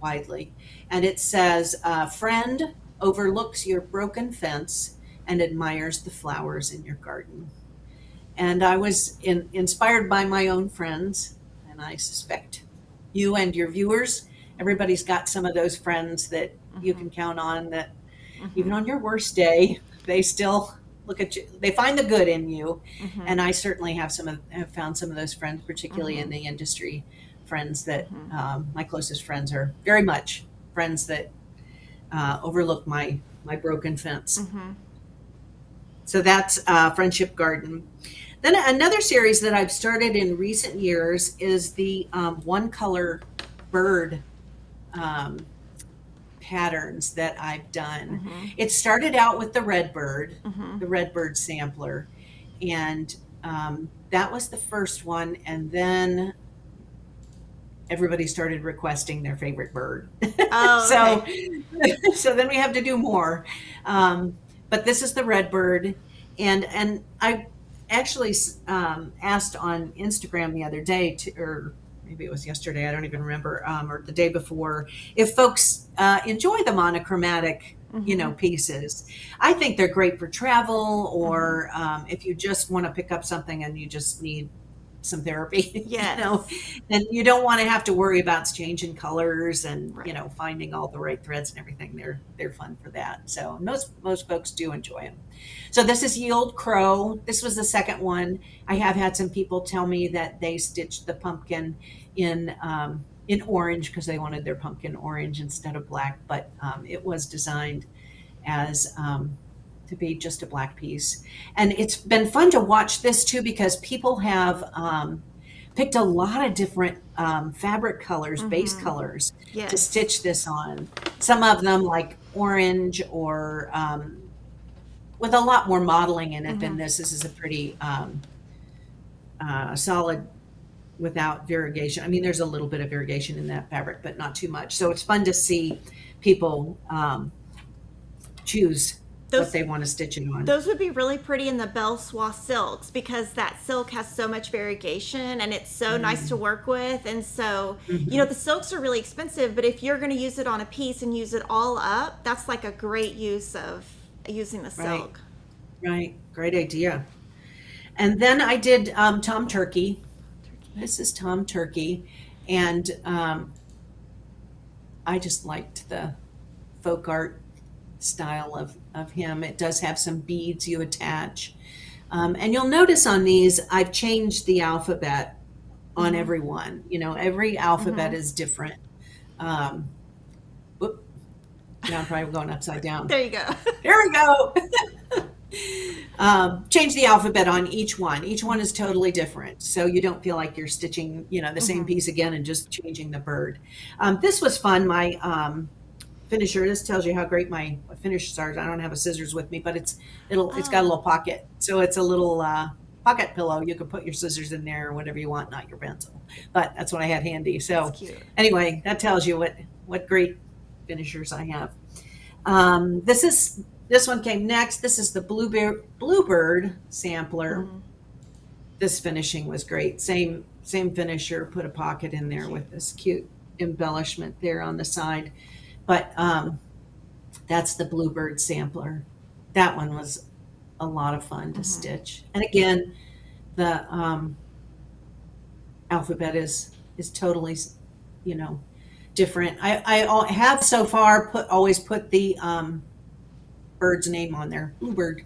widely. And it says, friend overlooks your broken fence and admires the flowers in your garden. And I was inspired by my own friends, and I suspect you and your viewers, everybody's got some of those friends that you can count on, that even on your worst day, they still look at you, they find the good in you. And I certainly have found some of those friends, particularly in the industry, friends that my closest friends are very much friends that overlook my broken fence. So that's Friendship Garden. Then another series that I've started in recent years is the one color bird patterns that I've done. It started out with the red bird, the red bird sampler, and that was the first one. And then everybody started requesting their favorite bird. Oh, okay. So then we have to do more. But this is the red bird, and I actually asked on Instagram the other day, or maybe it was yesterday, I don't even remember, or the day before, if folks enjoy the monochromatic, pieces. I think they're great for travel, or if you just want to pick up something and you just need some therapy, and you don't want to have to worry about changing colors and finding all the right threads and everything. They're fun for that. So most folks do enjoy them. So this is Ye Old Crow. This was the second one. I have had some people tell me that they stitched the pumpkin in orange because they wanted their pumpkin orange instead of black, but it was designed as to be just a black piece. And it's been fun to watch this too, because people have picked a lot of different fabric colors, base colors, to stitch this on. Some of them like orange, or with a lot more modeling in it than this. This is a pretty solid without variegation. I mean, there's a little bit of variegation in that fabric, but not too much. So it's fun to see people choose what they want to stitch it on. Those would be really pretty in the Belle Soie silks, because that silk has so much variegation and it's so nice to work with. And so, the silks are really expensive, but if you're going to use it on a piece and use it all up, that's like a great use of using the silk. Right. Great idea. And then I did Tom Turkey. This is Tom Turkey. And I just liked the folk art style of him. It does have some beads you attach. And you'll notice on these, I've changed the alphabet on every one. Every alphabet is different. Now I'm probably going upside down. There you go. Here we go. Change the alphabet on each one. Each one is totally different. So you don't feel like you're stitching, the same piece again and just changing the bird. This was fun. My finisher, this tells you how great my finishers are. I don't have a scissors with me, but it's got a little pocket. So it's a little pocket pillow. You can put your scissors in there or whatever you want, not your pencil. But that's what I had handy. So anyway, that tells you what great finishers I have. This one came next. This is the Bluebird sampler. This finishing was great. Same finisher, put a pocket in there with this cute embellishment there on the side. But that's the Bluebird sampler. That one was a lot of fun to stitch. And again, the alphabet is totally, different. I have so far always put the bird's name on there, Bluebird.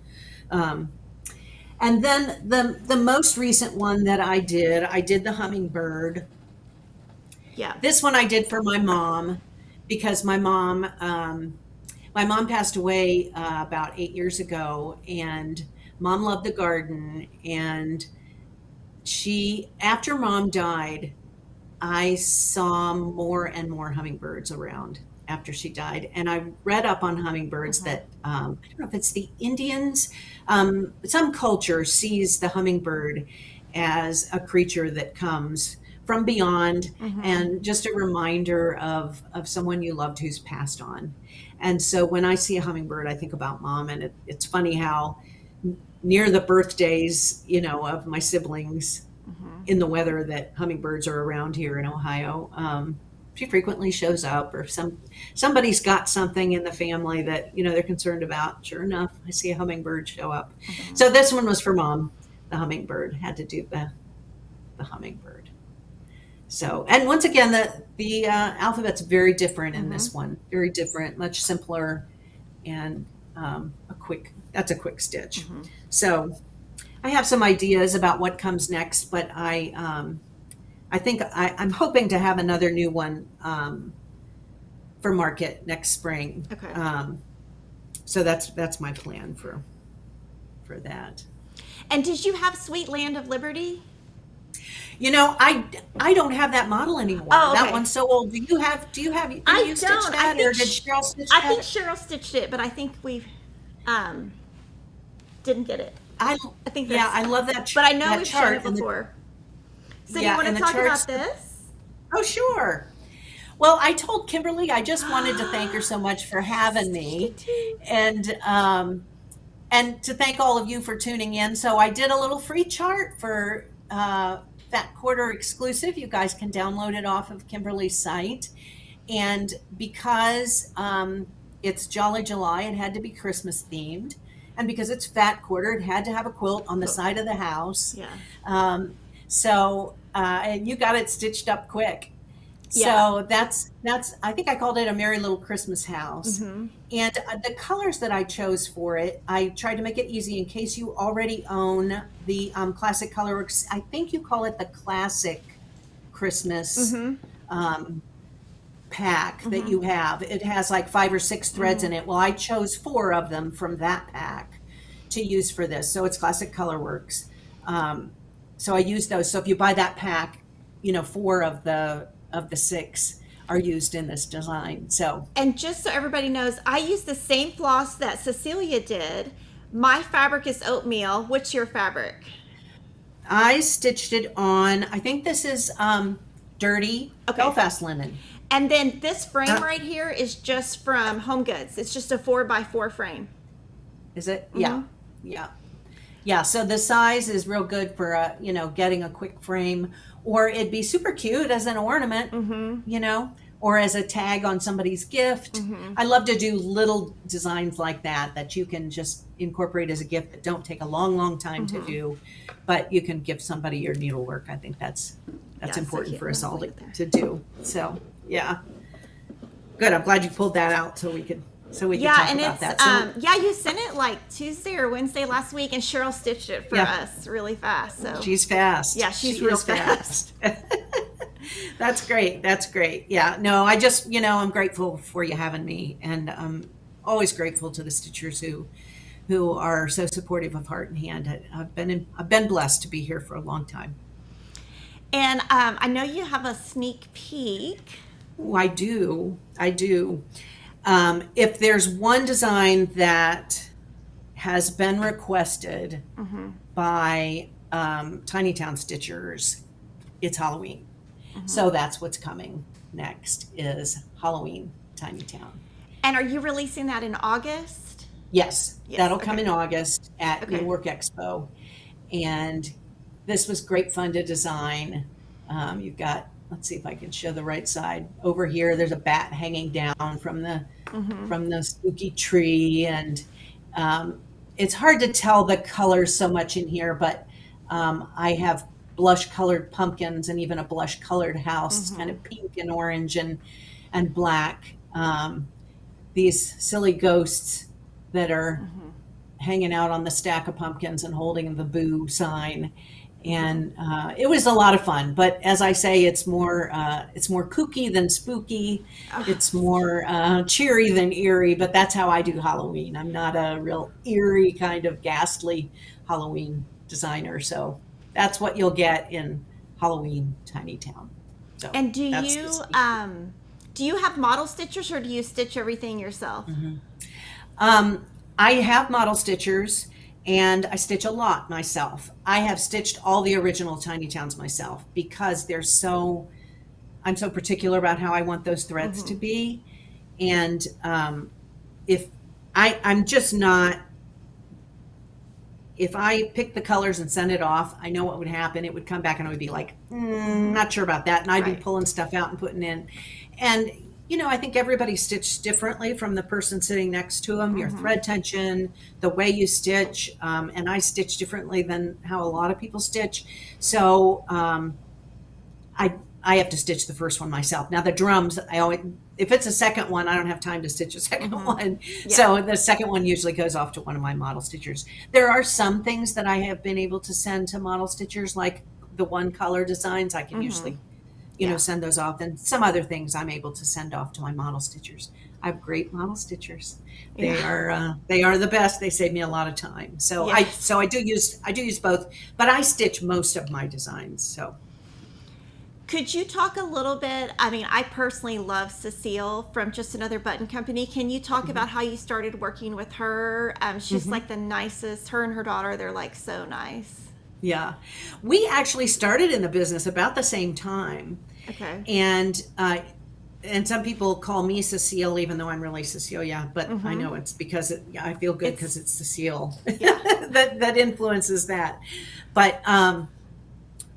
And then the most recent one that I did the hummingbird. Yeah. This one I did for my mom because my mom passed away about 8 years ago, and mom loved the garden. And after mom died, I saw more and more hummingbirds around after she died. And I read up on hummingbirds that, I don't know if it's the Indians, some culture sees the hummingbird as a creature that comes from beyond and just a reminder of someone you loved who's passed on. And so when I see a hummingbird, I think about mom. And it's funny how near the birthdays, of my siblings, in the weather that hummingbirds are around here in Ohio, she frequently shows up, or if somebody's got something in the family that they're concerned about. Sure enough, I see a hummingbird show up. So this one was for mom. The hummingbird had to do the hummingbird. So, and once again, the alphabet's very different in this one. Very different, much simpler, and that's a quick stitch. So I have some ideas about what comes next, but I think I'm hoping to have another new one for market next spring. Okay. So that's my plan for that. And did you have Sweet Land of Liberty? I don't have that model anymore. Oh, okay. That one's so old. Do you stitch that, or did Cheryl stitch that? I think Cheryl stitched it, but I think we didn't get it. I think that's, I love that. But I know that we've shown it chart before. So do you want to talk about this? Oh, sure. Well, I told Kimberly I just wanted to thank her so much for having me, and to thank all of you for tuning in. So I did a little free chart for Fat Quarter exclusive. You guys can download it off of Kimberly's site. And because it's Jolly July, it had to be Christmas themed. And because it's Fat Quarter, it had to have a quilt on the side of the house. Yeah. And you got it stitched up quick. Yeah. So that's I think I called it a Merry Little Christmas House. And the colors that I chose for it, I tried to make it easy in case you already own the Classic Colorworks. I think you call it the Classic Christmas pack that you have. It has like 5 or 6 threads in it. Well, I chose 4 of them from that pack to use for this. So it's Classic Colorworks. So I use those. So if you buy that pack, 4 of the 6 are used in this design. So, and just so everybody knows, I used the same floss that Cecilia did. My fabric is oatmeal. What's your fabric? I stitched it on, I think this is dirty Belfast linen. And then this frame right here is just from Home Goods. It's just a 4x4 frame. Is it? Yeah. So the size is real good for getting a quick frame, or it'd be super cute as an ornament, or as a tag on somebody's gift. I love to do little designs like that you can just incorporate as a gift that don't take a long time to do, but you can give somebody your needlework. I think that's important for us all to do. So yeah, good. I'm glad you pulled that out so we could talk about that. So, you sent it like Tuesday or Wednesday last week, and Cheryl stitched it for us really fast. So she's fast. Yeah, she's real fast. That's great. Yeah, no, I just I'm grateful for you having me, and I'm always grateful to the stitchers who are so supportive of Heart and Hand. I've been blessed to be here for a long time. And I know you have a sneak peek. Oh, I do. I do. If there's one design that has been requested by Tiny Town Stitchers, it's Halloween. So that's what's coming next is Halloween Tiny Town. And are you releasing that in August? Yes, that'll come okay. in August at Okay. New Work Expo. And this was great fun to design. You've got, let's see if I can show the right side. Over here, there's a bat hanging down from the spooky tree. And it's hard to tell the colors so much in here, but I have blush colored pumpkins and even a blush colored house. It's kind of pink and orange and black. These silly ghosts that are hanging out on the stack of pumpkins and holding the boo sign. And it was a lot of fun. But as I say, it's more kooky than spooky. It's more cheery than eerie. But that's how I do Halloween. I'm not a real eerie kind of ghastly Halloween designer. So that's what you'll get in Halloween Tiny Town. So And do you have model stitchers, or do you stitch everything yourself? I have model stitchers, and I stitch a lot myself. I have stitched all the original Tiny Towns myself because I'm so particular about how I want those threads to be. And if I pick the colors and send it off, I know what would happen. It would come back and I would be like, not sure about that. And I'd be pulling stuff out and putting in. And, I think everybody stitches differently from the person sitting next to them, your thread tension, the way you stitch. And I stitch differently than how a lot of people stitch. So I have to stitch the first one myself. Now the drums, if it's a second one, I don't have time to stitch a second one. Yeah. So the second one usually goes off to one of my model stitchers. There are some things that I have been able to send to model stitchers, like the one color designs. I can usually, send those off. And some other things I'm able to send off to my model stitchers. I have great model stitchers. They are the best. They save me a lot of time. So I do use both, but I stitch most of my designs. So. Could you talk a little bit? I mean, I personally love Cecile from Just Another Button Company. Can you talk about how you started working with her? She's like the nicest. Her and her daughter, they're like so nice. Yeah. We actually started in the business about the same time. Okay. And some people call me Cecile, even though I'm really Cecilia, but I know it's because I feel good because it's Cecile that influences that. But,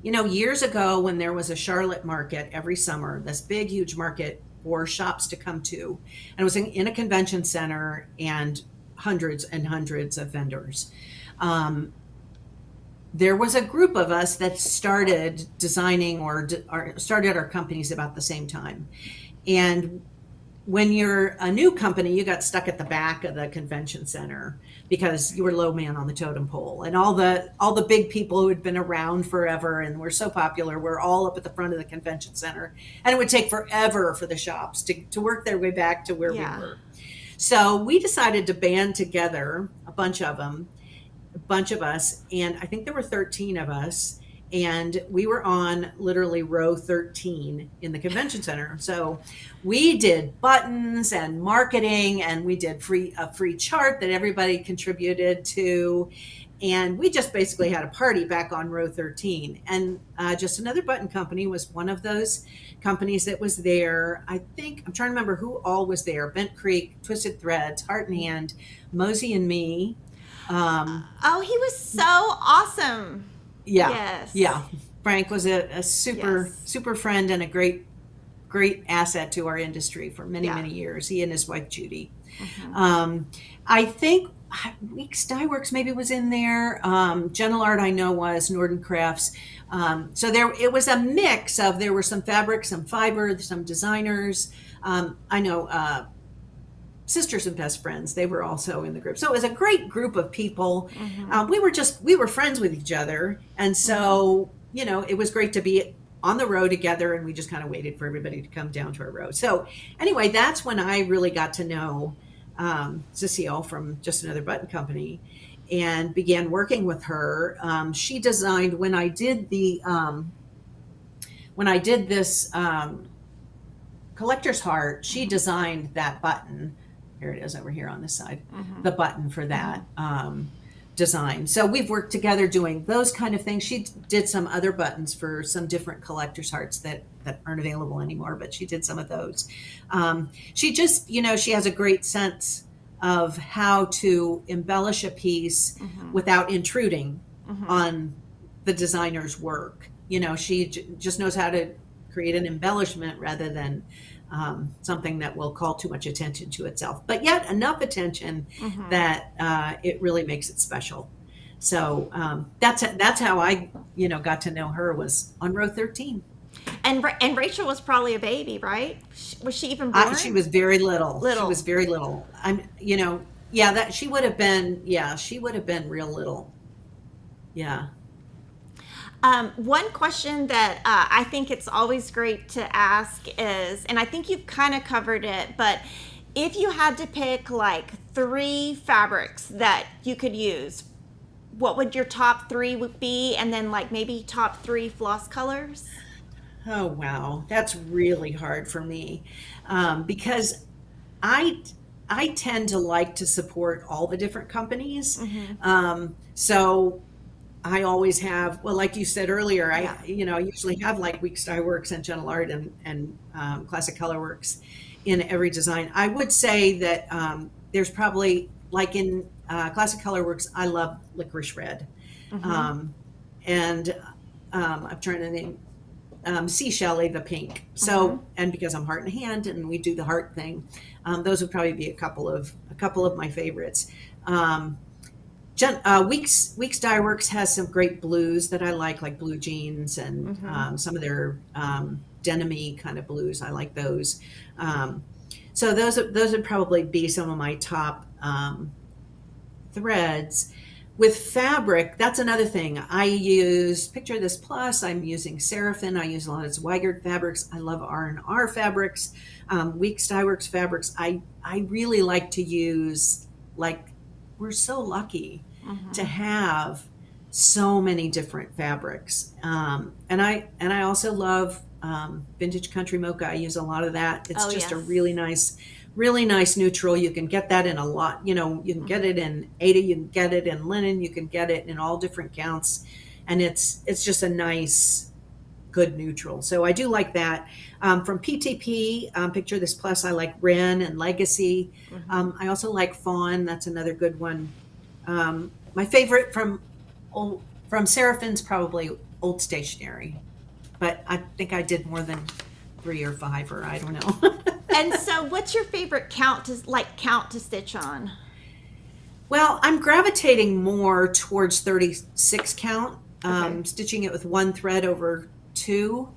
years ago when there was a Charlotte market every summer, this big, huge market for shops to come to, and it was in a convention center and hundreds and hundreds of vendors. There was a group of us that started designing or started our companies about the same time. And when you're a new company, you got stuck at the back of the convention center because you were low man on the totem pole, and all the big people who had been around forever and were so popular were all up at the front of the convention center, and it would take forever for the shops to work their way back to where we were. So we decided to band together, a bunch of us, and I think there were 13 of us, and we were on literally row 13 in the convention center. So we did buttons and marketing, and we did a free chart that everybody contributed to, and we just basically had a party back on row 13. And Just Another Button Company was one of those companies that was there. I think I'm trying to remember who all was there. Bent Creek, Twisted Threads, Heart and Hand, Mosey and me. He was so awesome. Yeah. Yes. Yeah. Frank was a super friend and a great asset to our industry for many, many years. He and his wife, Judy. I think Weeks Dye Works maybe was in there. Gentle Art I know was, Norden Crafts. So it was a mix of, there were some fabric, some fiber, some designers. I know Sisters and Best Friends, they were also in the group. So it was a great group of people. We were friends with each other. And so, it was great to be on the row together, and we just kind of waited for everybody to come down to our row. So anyway, that's when I really got to know Cecile from Just Another Button Company, and began working with her. She designed when I did this collector's heart. She designed that button. Here it is over here on this side, the button for that design. So we've worked together doing those kind of things. She did some other buttons for some different collector's hearts that aren't available anymore, but she did some of those. She just, she has a great sense of how to embellish a piece without intruding on the designer's work. She just knows how to create an embellishment rather than something that will call too much attention to itself, but yet enough attention that it really makes it special. So that's how I got to know her, was on row 13. And Rachel was probably a baby, right? Was she even born? She was very little. She was very little. That she would have been. Yeah, she would have been real little. Yeah. One question that I think it's always great to ask is, and I think you've kind of covered it, but if you had to pick like 3 fabrics that you could use, what would your top 3 would be? And then like maybe top 3 floss colors? Oh, wow. That's really hard for me because I tend to like to support all the different companies. So I always have, well, like you said earlier, I usually have like Weeks Dye Works and Gentle Art and Classic Color Works in every design. I would say that there's probably, like in Classic Color Works, I love Licorice Red. And I'm trying to name Seashell, the pink. So, and because I'm Heart and Hand and we do the heart thing, those would probably be a couple of my favorites. Weeks Dye Works has some great blues that I like Blue Jeans and some of their denim-y kind of blues. I like those. So those would probably be some of my top threads. With fabric, that's another thing. I use Picture This Plus. I'm using Seraphim. I use a lot of Zweigert fabrics. I love R&R fabrics. Weeks Dye Works fabrics. I really like to use, we're so lucky to have so many different fabrics. And I also love vintage country mocha. I use a lot of that. It's just a really nice neutral. You can get that in a lot, you can get it in Ada, you can get it in linen, you can get it in all different counts. And it's just a nice, good neutral. So I do like that. From PTP, Picture This Plus, I like Wren and Legacy. I also like Fawn. That's another good one. My favorite from Seraphim's probably Old Stationery, but I think I did more than 3 or 5, or I don't know. And so what's your favorite count to stitch on? Well, I'm gravitating more towards 36 count, stitching it with 1 thread over 2.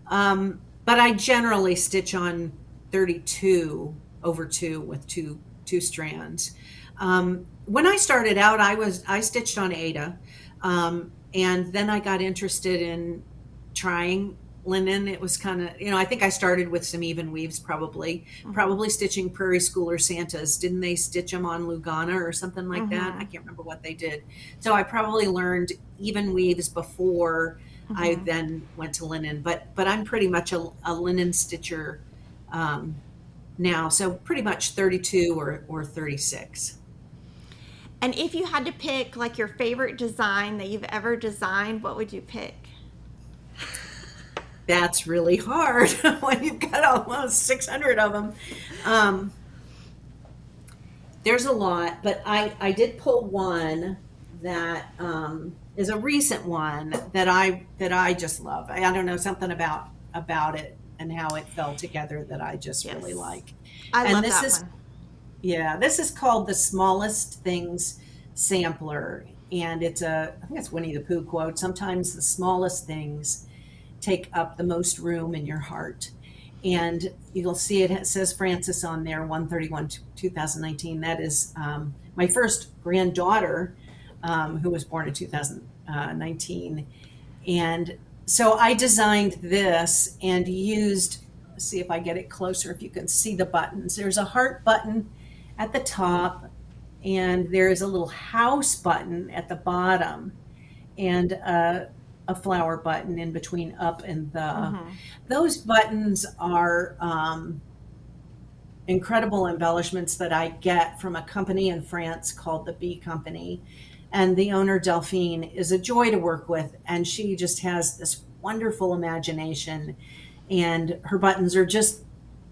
But I generally stitch on 32 over 2 with two strands. When I started out, I stitched on Ada, and then I got interested in trying linen. It was kind of, I think I started with some even weaves, probably stitching Prairie Schooler Santas. Didn't they stitch them on Lugana or something like that? I can't remember what they did. So I probably learned even weaves before I then went to linen, but I'm pretty much a linen stitcher now. So pretty much 32 or 36. And if you had to pick like your favorite design that you've ever designed, what would you pick? That's really hard when you've got almost 600 of them. There's a lot, but I did pull one that is a recent one that I just love. I don't know, something about it and how it fell together that I just really like. I love that one. Yeah, this is called the Smallest Things Sampler, and I think it's Winnie the Pooh quote. Sometimes the smallest things take up the most room in your heart. And you'll see it says Frances on there, 131 2019. That is my first granddaughter, who was born in 2019. And so I designed this and used, let's see if I get it closer, if you can see the buttons. There's a heart button at the top, and there is a little house button at the bottom, and a flower button in between up and the. Mm-hmm. Those buttons are incredible embellishments that I get from a company in France called the Bee Company. And the owner, Delphine, is a joy to work with. And she just has this wonderful imagination. And her buttons are just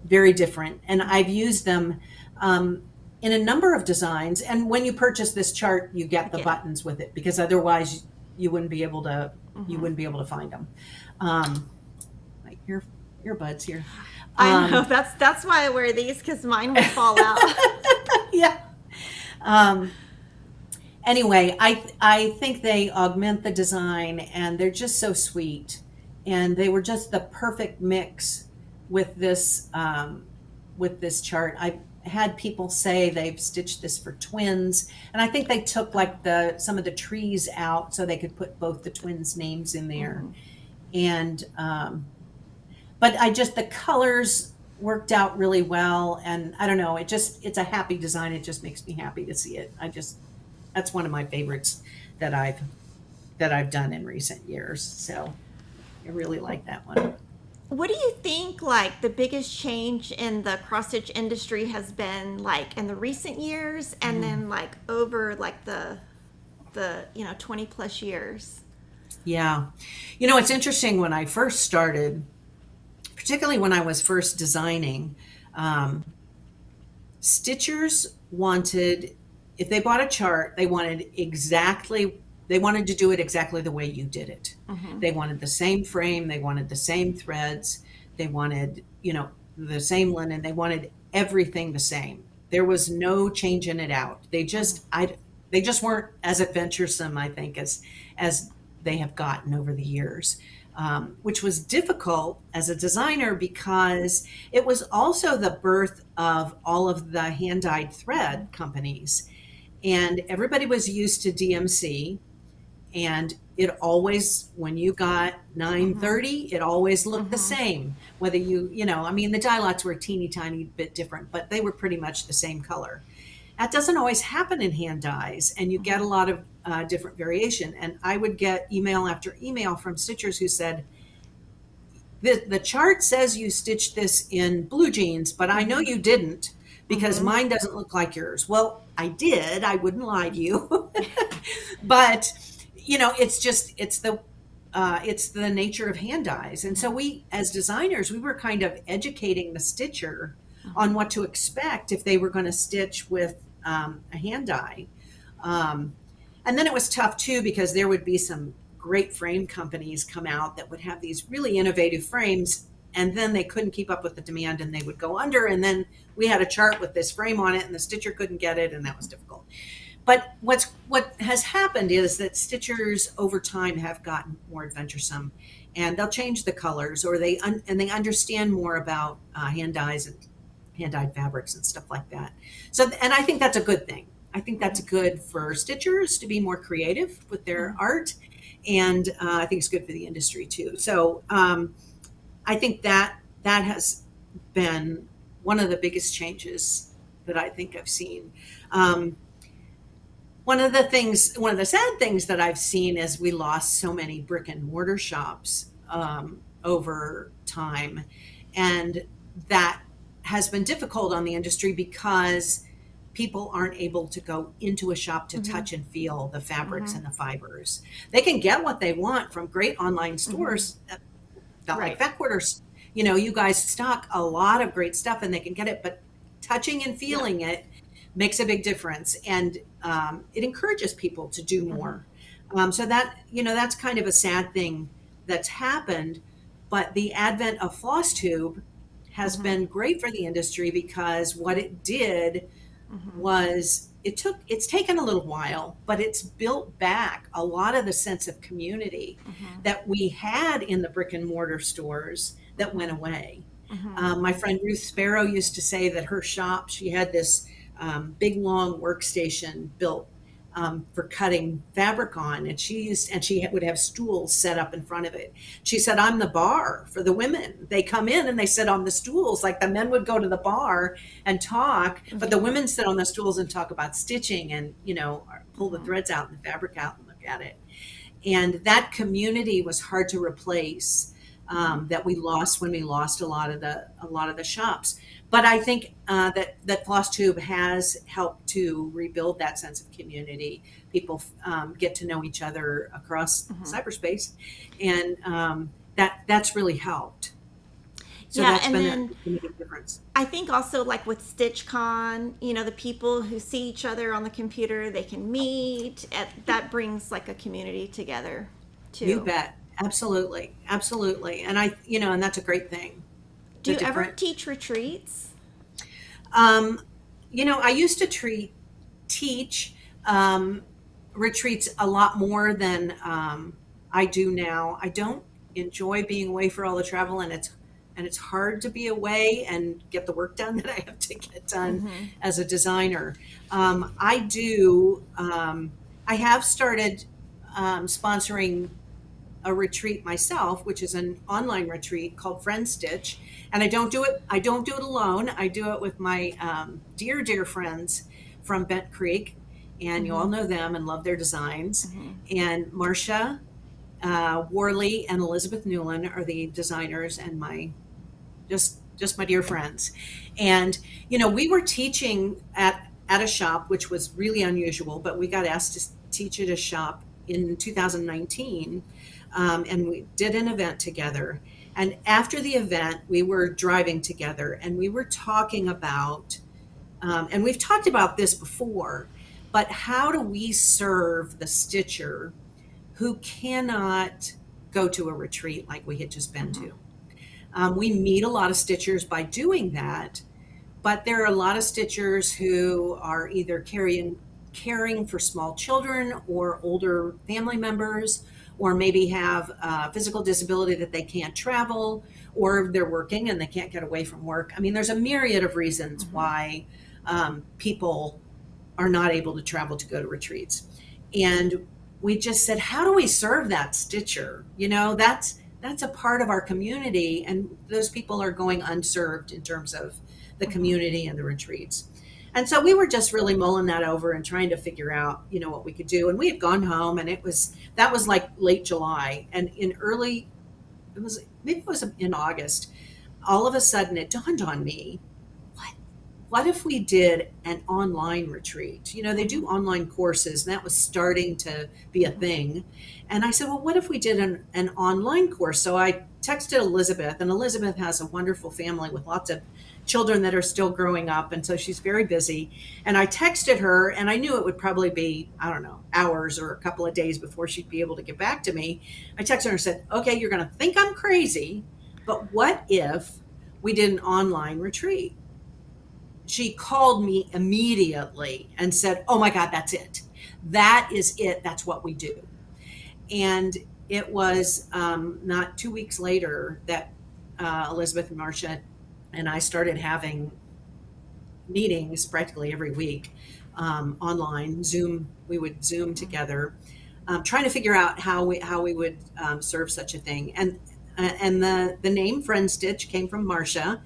very different. And I've used them in a number of designs. And when you purchase this chart, you get the buttons with it, because otherwise you wouldn't be able to find them. Like your earbuds here. I know, that's why I wear these, because mine would fall out. Yeah. Anyway, I think they augment the design, and they're just so sweet, and they were just the perfect mix with this chart. I've had people say they've stitched this for twins, and I think they took like some of the trees out so they could put both the twins' names in there. And but the colors worked out really well, and I don't know, it's a happy design. It just makes me happy to see it. That's one of my favorites that I've done in recent years. So I really like that one. What do you think, like, the biggest change in the cross stitch industry has been, like, in the recent years, and then like over like the 20 plus years? Yeah. It's interesting, when I first started, particularly when I was first designing, stitchers wanted, if they bought a chart, they wanted to do it exactly the way you did it. They wanted the same frame, they wanted the same threads, they wanted, the same linen, they wanted everything the same. There was no changing it out. They just weren't as adventuresome, I think, as they have gotten over the years. Which was difficult as a designer, because it was also the birth of all of the hand-dyed thread companies. And everybody was used to DMC, and it always, when you got 930, it always looked the same. Whether the dye lots were a teeny tiny bit different, but they were pretty much the same color. That doesn't always happen in hand dyes, and you get a lot of different variation. And I would get email after email from stitchers who said, the chart says you stitched this in blue jeans, but I know you didn't, because mine doesn't look like yours. Well, I did. I wouldn't lie to you. But, it's the nature of hand dyes. And so we, as designers, we were kind of educating the stitcher on what to expect if they were going to stitch with a hand dye. And then it was tough too, because there would be some great frame companies come out that would have these really innovative frames, and then they couldn't keep up with the demand and they would go under. And then we had a chart with this frame on it and the stitcher couldn't get it, and that was difficult. But what has happened is that stitchers over time have gotten more adventuresome, and they'll change the colors, or they understand more about hand dyes and hand-dyed fabrics and stuff like that. So, and I think that's a good thing. I think that's good for stitchers to be more creative with their art, and I think it's good for the industry too. So I think that has been one of the biggest changes that I think I've seen. One of the sad things that I've seen is we lost so many brick and mortar shops over time, and that has been difficult on the industry, because people aren't able to go into a shop to touch and feel the fabrics and the fibers. They can get what they want from great online stores, like Fat Quarters. You guys stock a lot of great stuff and they can get it, but touching and feeling it makes a big difference, and it encourages people to do more. So that, that's kind of a sad thing that's happened. But the advent of FlossTube has been great for the industry, because what it did was it's taken a little while, but it's built back a lot of the sense of community that we had in the brick and mortar stores that went away. My friend Ruth Sparrow used to say that her shop, she had this big long workstation built for cutting fabric on, and she would have stools set up in front of it. She said, I'm the bar for the women. They come in and they sit on the stools. Like the men would go to the bar and talk, but the women sit on the stools and talk about stitching and, pull the threads out and the fabric out and look at it. And that community was hard to replace, that we lost when we lost a lot of the shops. But I think that FlossTube has helped to rebuild that sense of community. People get to know each other across cyberspace, and that's really helped. So Yeah, that's and been then a big difference. I think also like with StitchCon, the people who see each other on the computer, they can meet. That brings like a community together too. You bet. Absolutely. Absolutely. And and that's a great thing. Do you ever teach retreats? I used to teach retreats a lot more than I do now. I don't enjoy being away for all the travel, and it's hard to be away and get the work done that I have to get done as a designer. I have started sponsoring a retreat myself, which is an online retreat called Friend Stitch. And I don't do it alone. I do it with my dear friends from Bent Creek. And you all know them and love their designs. And Marcia Worley and Elizabeth Newland are the designers, and my just my dear friends. And we were teaching at a shop, which was really unusual, but we got asked to teach at a shop in 2019. And we did an event together. And after the event, we were driving together, and we were talking about, and we've talked about this before, but how do we serve the stitcher who cannot go to a retreat like we had just been to? We meet a lot of stitchers by doing that, but there are a lot of stitchers who are either caring for small children or older family members, or maybe have a physical disability that they can't travel, or they're working and they can't get away from work. I mean, there's a myriad of reasons why people are not able to travel to go to retreats. And we just said, how do we serve that stitcher? That's a part of our community, and those people are going unserved in terms of the community and the retreats. And so we were just really mulling that over and trying to figure out, what we could do. And we had gone home, and that was like late July. And maybe it was in August, all of a sudden it dawned on me, what if we did an online retreat? They do online courses, and that was starting to be a thing. And I said, well, what if we did an online course? So I texted Elizabeth, and Elizabeth has a wonderful family with lots of children that are still growing up, and so she's very busy. And I texted her, and I knew it would probably be, I don't know, hours or a couple of days before she'd be able to get back to me. I texted her and said, okay, you're going to think I'm crazy, but what if we did an online retreat? She called me immediately and said, oh my God, that's it. That is it. That's what we do. And it was not 2 weeks later that Elizabeth and Marcia and I started having meetings practically every week online. Zoom. We would Zoom together, trying to figure out how we would serve such a thing. And the name Friend Stitch came from Marcia.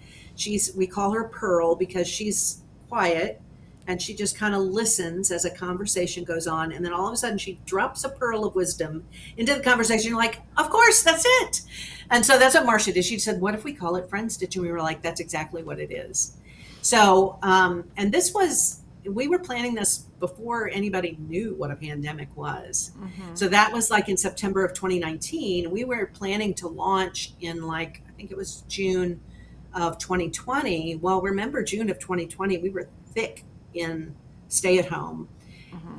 We call her Pearl because she's quiet, and she just kind of listens as a conversation goes on, and then all of a sudden she drops a pearl of wisdom into the conversation. You're like, of course, that's it. And so that's what Marcia did. She said, what if we call it Friend Stitch? And we were like, that's exactly what it is. So, and we were planning this before anybody knew what a pandemic was. So that was like in September of 2019. We were planning to launch in I think it was June of 2020. Well, remember June of 2020, we were thick in stay at home.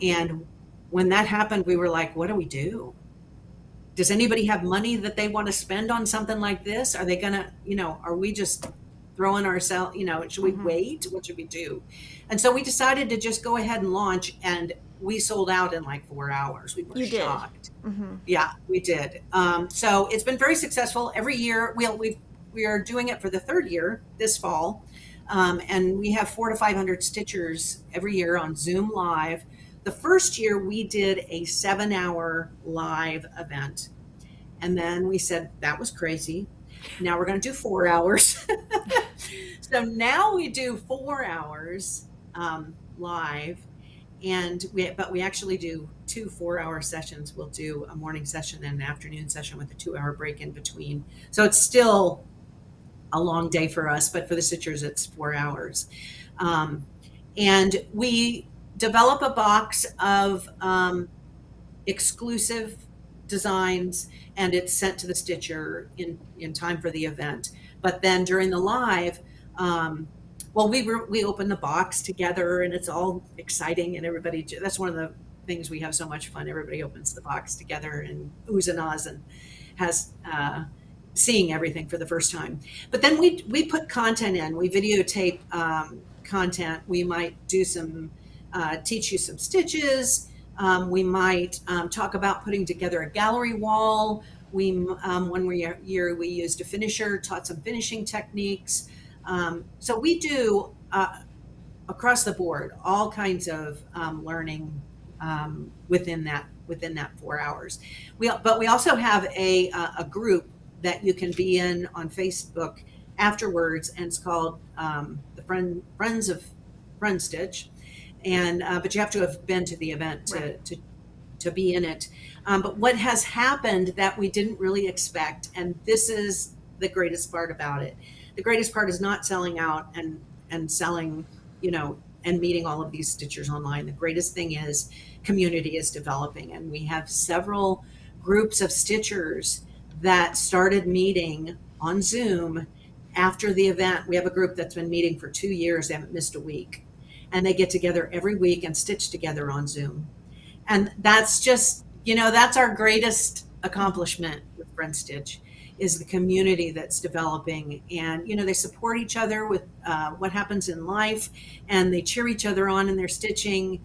And when that happened, we were like, what do we do? Does anybody have money that they want to spend on something like this? Are they gonna, are we just throwing ourselves, should we wait? What should we do? And so we decided to just go ahead and launch, and we sold out in 4 hours. We were shocked. Yeah, we did. So it's been very successful. Every year, we are doing it for the third year this fall. And we have 400 to 500 stitchers every year on Zoom Live the first year we did a 7-hour live event. And then we said, that was crazy. Now we're going to do 4 hours. So now we do 4 hours live. But we actually do 2 4-hour sessions. We'll do a morning session and an afternoon session with a 2-hour break in between. So it's still a long day for us, but for the stitchers, it's 4 hours. And we develop a box of exclusive designs, and it's sent to the stitcher in time for the event. But then during the live, we open the box together, and it's all exciting, and everybody, that's one of the things we have so much fun. Everybody opens the box together and oohs and ahs and has seeing everything for the first time. But then we put content in. We videotape content. We might do some teach you some stitches. We might talk about putting together a gallery wall. One year we used a finisher, taught some finishing techniques. So we do across the board all kinds of learning within that 4 hours. But we also have a group that you can be in on Facebook afterwards, and it's called the Friends of Friend Stitch. And but you have to have been to the event to be in it. But what has happened that we didn't really expect, and this is the greatest part about it. The greatest part is not selling out and selling, and meeting all of these stitchers online. The greatest thing is community is developing, and we have several groups of stitchers that started meeting on Zoom after the event. We have a group that's been meeting for 2 years. They haven't missed a week, and they get together every week and stitch together on Zoom. And that's just, that's our greatest accomplishment with Friend Stitch, is the community that's developing. And they support each other with what happens in life, and they cheer each other on in their stitching.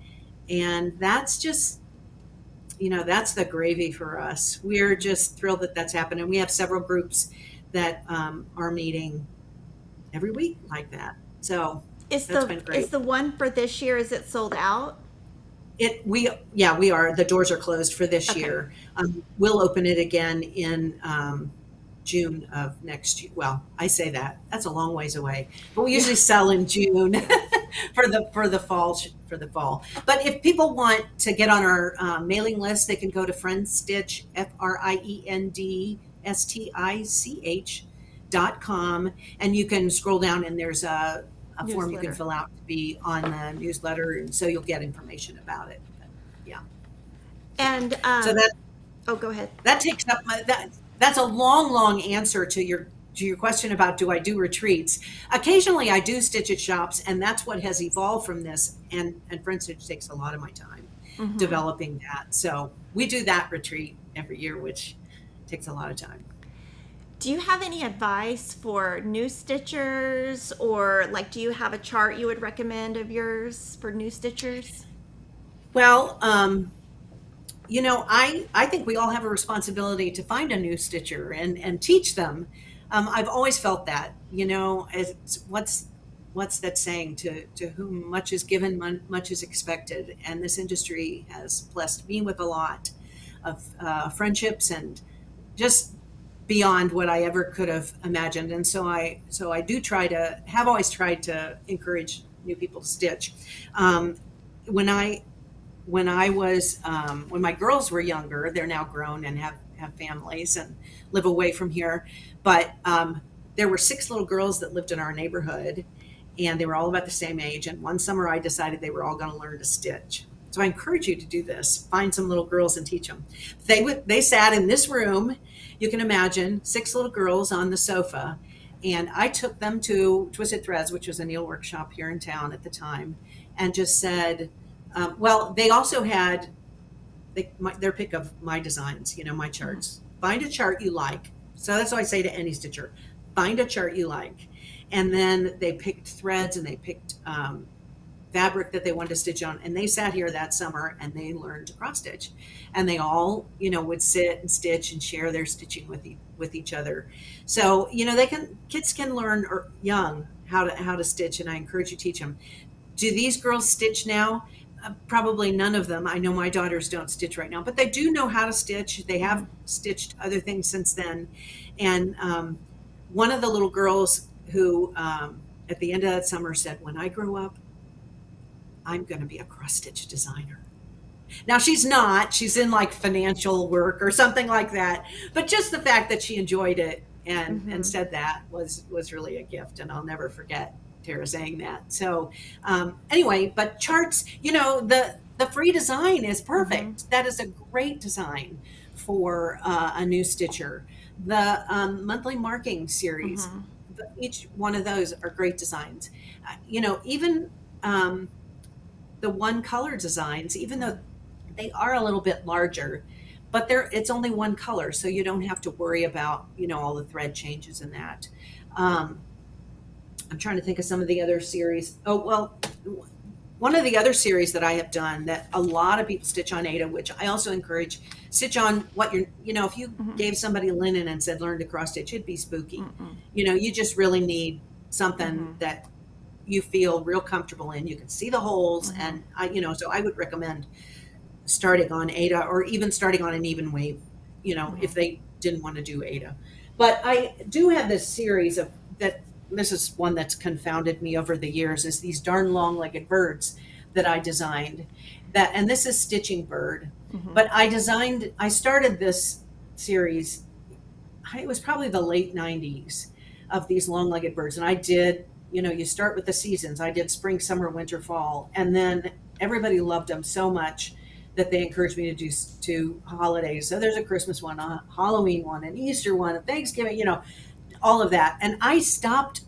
And that's just, that's the gravy for us. We're just thrilled that that's happened. And we have several groups that are meeting every week like that. So that's been great. Is the one for this year, is it sold out? We are. The doors are closed for this year. We'll open it again in June of next year. Well, I say that's a long ways away, but we usually sell in June for the fall. But if people want to get on our mailing list, they can go to FriendStitch, FriendStitch.com, and you can scroll down, and there's a form you can fill out to be on the newsletter, and so you'll get information about it. But, yeah. And so that. Oh, go ahead. That takes up that's a long answer to your question about, do I do retreats? Occasionally I do stitch at shops, and that's what has evolved from this. And Friend Stitch takes a lot of my time developing that. So we do that retreat every year, which takes a lot of time. Do you have any advice for new stitchers, or do you have a chart you would recommend of yours for new stitchers? Well, I think we all have a responsibility to find a new stitcher and teach them. I've always felt that, what's that saying, to whom much is given, much is expected. And this industry has blessed me with a lot of friendships, and just beyond what I ever could have imagined. And so I have always tried to encourage new people to stitch. When my girls were younger, they're now grown and have families and live away from here. But there were 6 little girls that lived in our neighborhood, and they were all about the same age. And one summer I decided they were all going to learn to stitch. So I encourage you to do this. Find some little girls and teach them. They sat in this room. You can imagine 6 little girls on the sofa. And I took them to Twisted Threads, which was a needle workshop here in town at the time, and just said, they also had their pick of my designs, my charts. Find a chart you like. So that's what I say to any stitcher. Find a chart you like. And then they picked threads, and they picked fabric that they wanted to stitch on. And they sat here that summer, and they learned to cross stitch. And they all, would sit and stitch and share their stitching with each other. So, kids can learn young how to stitch, and I encourage you to teach them. Do these girls stitch now? probably none of them. I know my daughters don't stitch right now, but they do know how to stitch. They have Mhm. stitched other things since then. And one of the little girls who, at the end of that summer, said, "When I grow up, I'm going to be a cross stitch designer." Now she's not. She's in like financial work or something like that. But just the fact that she enjoyed it and Mhm. said that was really a gift, and I'll never forget Tara saying that. So anyway, but charts, the free design is Mhm. perfect. That is a great design for a new stitcher. The monthly marking series, Mhm. each one of those are great designs. Even the one color designs, even though they are a little bit larger, but it's only one color, so you don't have to worry about, all the thread changes in that. Um, I'm trying to think of some of the other series. Oh, well, one of the other series that I have done that a lot of people stitch on Ada, which I also encourage, stitch on what if you Mhm. gave somebody linen and said learn to cross stitch, it'd be spooky. Mm-mm. You just really need something Mhm. that you feel real comfortable in. You can see the holes, Mhm. and so I would recommend starting on Ada, or even starting on an even wave, if Mhm. they didn't want to do Ada. But I do have this series of that. This is one that's confounded me over the years, is these darn long-legged birds that I designed. And this is Stitching Bird. Mhm. But I started this series, it was probably the late 90s, of these long-legged birds. And I did, you start with the seasons. I did spring, summer, winter, fall. And then everybody loved them so much that they encouraged me to do holidays. So there's a Christmas one, a Halloween one, an Easter one, a Thanksgiving, all of that. And I stopped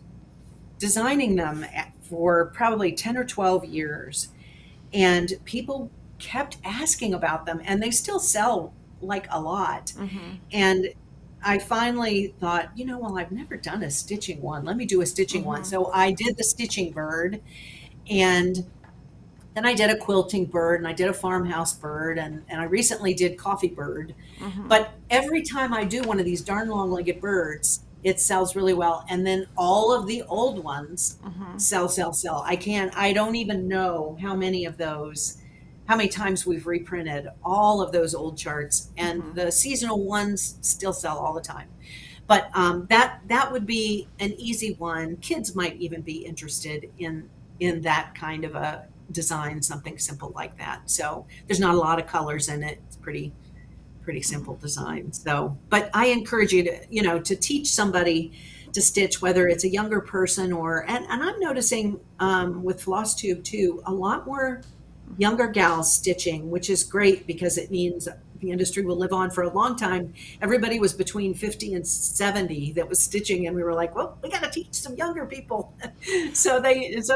designing them for probably 10 or 12 years. And people kept asking about them, and they still sell like a lot. Mhm. And I finally thought, well, I've never done a stitching one. Let me do a stitching one. Mhm. So I did the Stitching Bird, and then I did a quilting bird, and I did a farmhouse bird, and I recently did coffee bird. Mhm. But every time I do one of these darn long-legged birds, it sells really well. And then all of the old ones Mhm. sell, sell, sell. I don't even know how many times we've reprinted all of those old charts, and Mhm. the seasonal ones still sell all the time. But that would be an easy one. Kids might even be interested in that kind of a design, something simple like that. So there's not a lot of colors in it. It's pretty simple design. So, but I encourage you to, to teach somebody to stitch, whether it's a younger person and I'm noticing with FlossTube too, a lot more Mhm. younger gals stitching, which is great because it means the industry will live on for a long time. Everybody was between 50 and 70 that was stitching, and we were like, well, we got to teach some younger people. So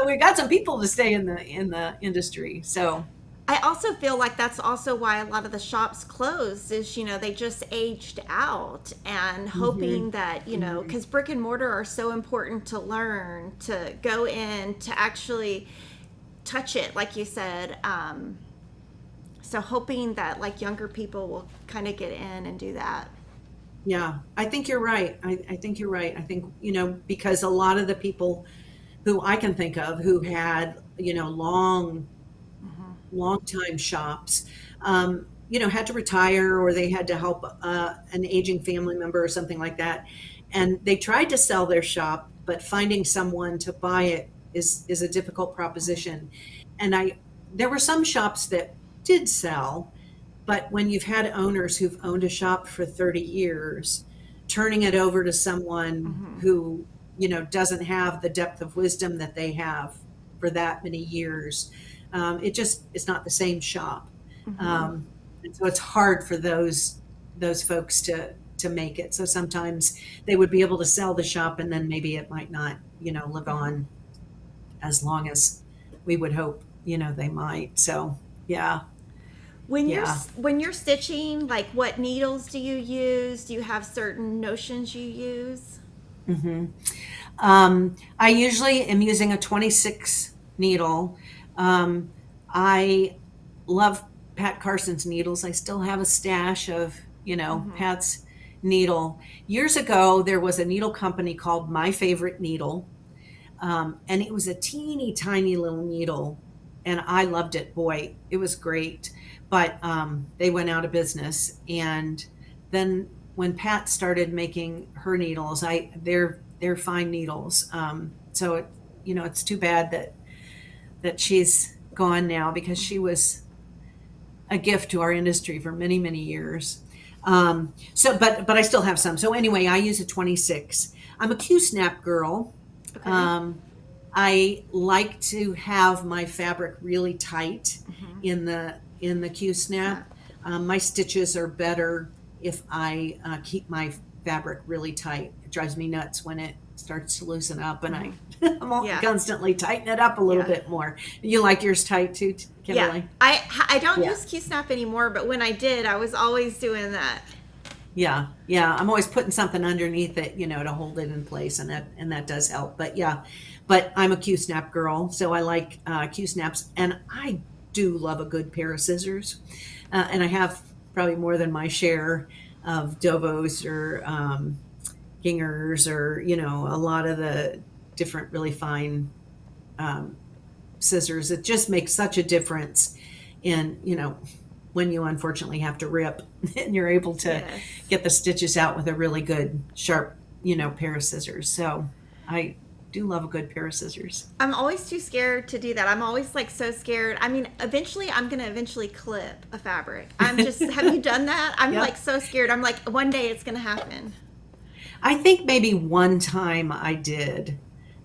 we got some people to stay in the industry. So I also feel like that's also why a lot of the shops closed is, they just aged out and mhm, hoping that, mhm. because brick and mortar are so important to learn, to go in, to actually touch it, like you said. So hoping that like younger people will kind of get in and do that. Yeah, I think you're right. I think you're right. I think, because a lot of the people who I can think of who had, Hmm. long time shops, had to retire, or they had to help an aging family member or something like that. And they tried to sell their shop, but finding someone to buy it is a difficult proposition. And there were some shops that did sell, but when you've had owners who've owned a shop for 30 years, turning it over to someone Hmm. who, doesn't have the depth of wisdom that they have for that many years, it's not the same shop. Hmm. Um, and so it's hard for those folks to make it. So sometimes they would be able to sell the shop, and then maybe it might not, live Hmm. on as long as we would hope, they might. So yeah, yeah. When you're stitching, like what needles do you use? Do you have certain notions you use? hmm I usually am using a 26 needle. I love Pat Carson's needles. I still have a stash of, Hmm. Pat's needle. Years ago, there was a needle company called My Favorite Needle, and it was a teeny tiny little needle, and I loved it. Boy, it was great. But they went out of business, and then when Pat started making her needles, they're fine needles. So it's too bad that she's gone now, because she was a gift to our industry for many, many years. But I still have some. So anyway, I use a 26. I'm a Q-snap girl. Okay. I like to have my fabric really tight in the Q-snap. My stitches are better if I keep my fabric really tight. It drives me nuts when it starts to loosen up, and I'm constantly tighten it up a little bit more. You like yours tight too, Kimberly? Yeah. I don't use Q-snap anymore, but when I did, I was always doing that. Yeah. I'm always putting something underneath it, to hold it in place, and that does help. But I'm a Q-snap girl, so I like Q-snaps, and I do love a good pair of scissors, and I have probably more than my share of Dovos or Gingers, or a lot of the different really fine scissors. It just makes such a difference in when you unfortunately have to rip, and you're able to get the stitches out with a really good sharp pair of scissors. So I do love a good pair of scissors. I'm always too scared to do that. I'm always like so scared. I mean, eventually I'm going to clip a fabric. Have you done that? I'm like so scared. I'm like, one day it's going to happen. I think maybe one time I did,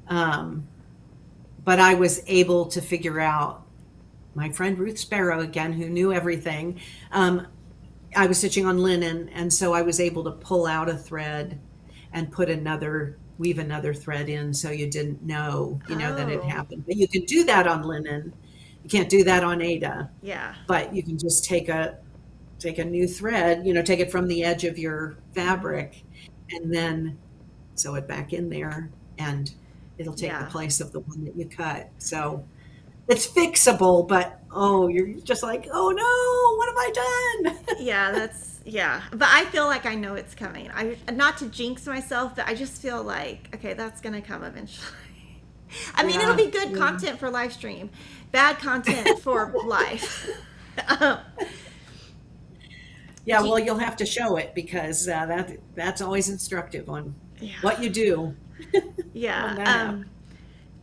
but I was able to figure out, my friend Ruth Sparrow, again, who knew everything. I was stitching on linen, and so I was able to pull out a thread and weave another thread in, so you didn't know, that it happened. But you can do that on linen. You can't do that on Aida. Yeah. But you can just take a new thread, take it from the edge of your fabric, and then sew it back in there, and it'll take the place of the one that you cut. So it's fixable, but you're just like, oh no, what have I done? But I feel like I know it's coming. Not to jinx myself, but I just feel like, okay, that's gonna come eventually. I mean, it'll be good content for live stream, bad content for life. Well, you'll have to show it, because that's always instructive on what you do.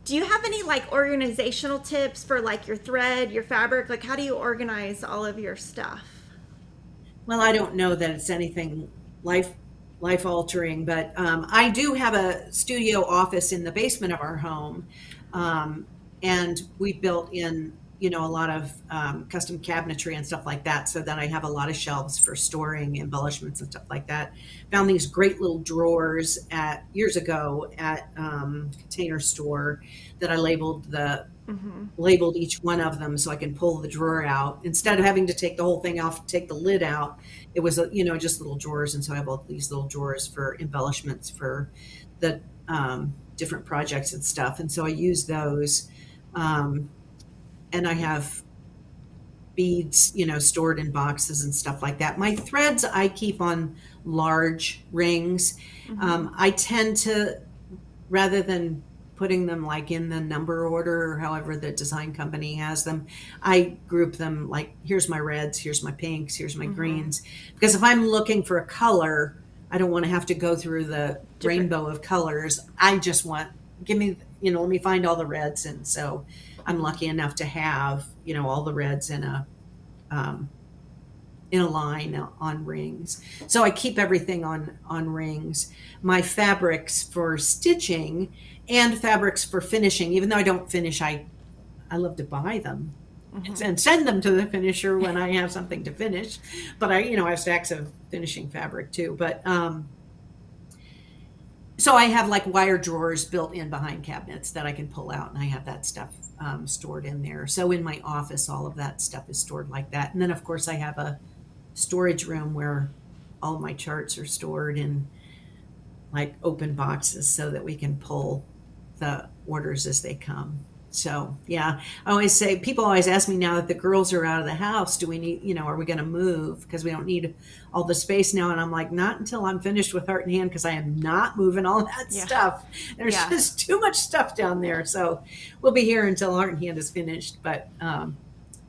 Do you have any like organizational tips for like your thread, your fabric? Like, how do you organize all of your stuff? Well, I don't know that it's anything life altering, but I do have a studio office in the basement of our home, and we built in a lot of custom cabinetry and stuff like that, so that I have a lot of shelves for storing embellishments and stuff like that. Found these great little drawers years ago at Container Store that I labeled each one of them, so I can pull the drawer out instead of having to take the whole thing off, take the lid out. It was just little drawers, and so I have all these little drawers for embellishments for the different projects and stuff, and so I use those. And I have beads, stored in boxes and stuff like that. My threads I keep on large rings. I tend to, rather than putting them like in the number order or however the design company has them, I group them like, here's my reds, here's my pinks, here's my greens. Because if I'm looking for a color, I don't want to have to go through the rainbow of colors. I just want, let me find all the reds. And so I'm lucky enough to have, all the reds in a line on rings. So I keep everything on rings. My fabrics for stitching and fabrics for finishing, even though I don't finish, I love to buy them and send them to the finisher when I have something to finish. But I have stacks of finishing fabric too. But so I have like wire drawers built in behind cabinets that I can pull out, and I have that stuff stored in there. So in my office, all of that stuff is stored like that. And then of course I have a storage room where all my charts are stored in like open boxes, so that we can pull the orders as they come. So yeah, I always say, people always ask me now that the girls are out of the house, do we need, are we going to move? Because we don't need all the space now. And I'm like, not until I'm finished with Heart and Hand, because I am not moving all that Yeah. stuff. There's Yeah. just too much stuff down there. So we'll be here until Heart and Hand is finished, but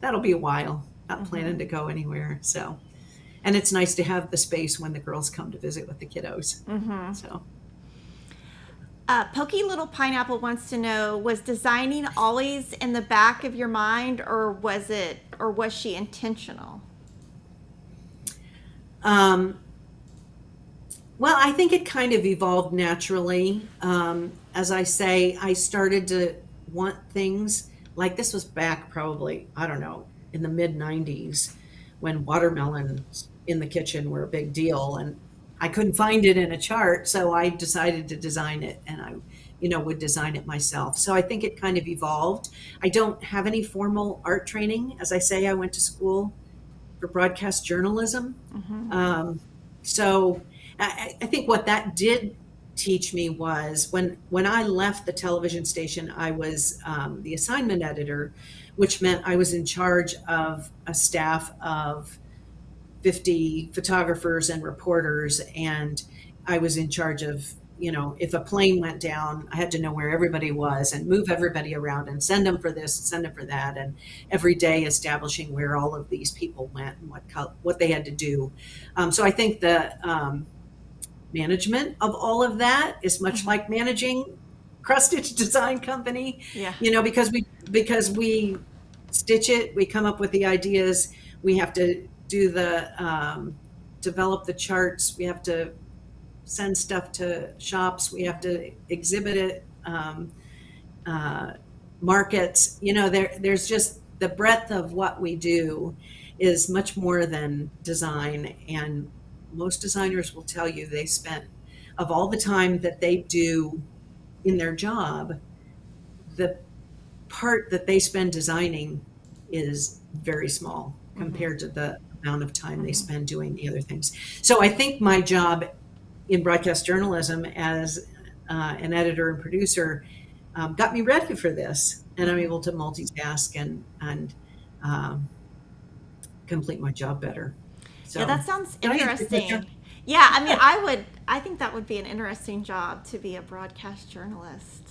that'll be a while. Not planning to go anywhere. So, and it's nice to have the space when the girls come to visit with the kiddos. So. Pokey Little Pineapple wants to know, was designing always in the back of your mind, or was she intentional? Well, I think it kind of evolved naturally. As I say, I started to want things like this. Was back probably, I don't know, in the mid 90s, when watermelons in the kitchen were a big deal, and I couldn't find it in a chart, so I decided to design it, and I, would design it myself. So I think it kind of evolved. I don't have any formal art training. As I say, I went to school for broadcast journalism. So I think what that did teach me was, when I left the television station, I was the assignment editor, which meant I was in charge of a staff of 50 photographers and reporters, and I was in charge of, if a plane went down, I had to know where everybody was and move everybody around and send them for this, send them for that, and every day establishing where all of these people went and what they had to do. So I think the management of all of that is much like managing cross stitch design company. Yeah. Because we stitch it, we come up with the ideas, we have to do the develop the charts, we have to send stuff to shops, we have to exhibit it, markets. There's just the breadth of what we do is much more than design. And most designers will tell you they spent, of all the time that they do in their job, the part that they spend designing is very small compared to the amount of time they spend doing the other things. So I think my job in broadcast journalism as an editor and producer got me ready for this, and I'm able to multitask and complete my job better. So, yeah, that sounds interesting. Yeah, I think that would be an interesting job, to be a broadcast journalist.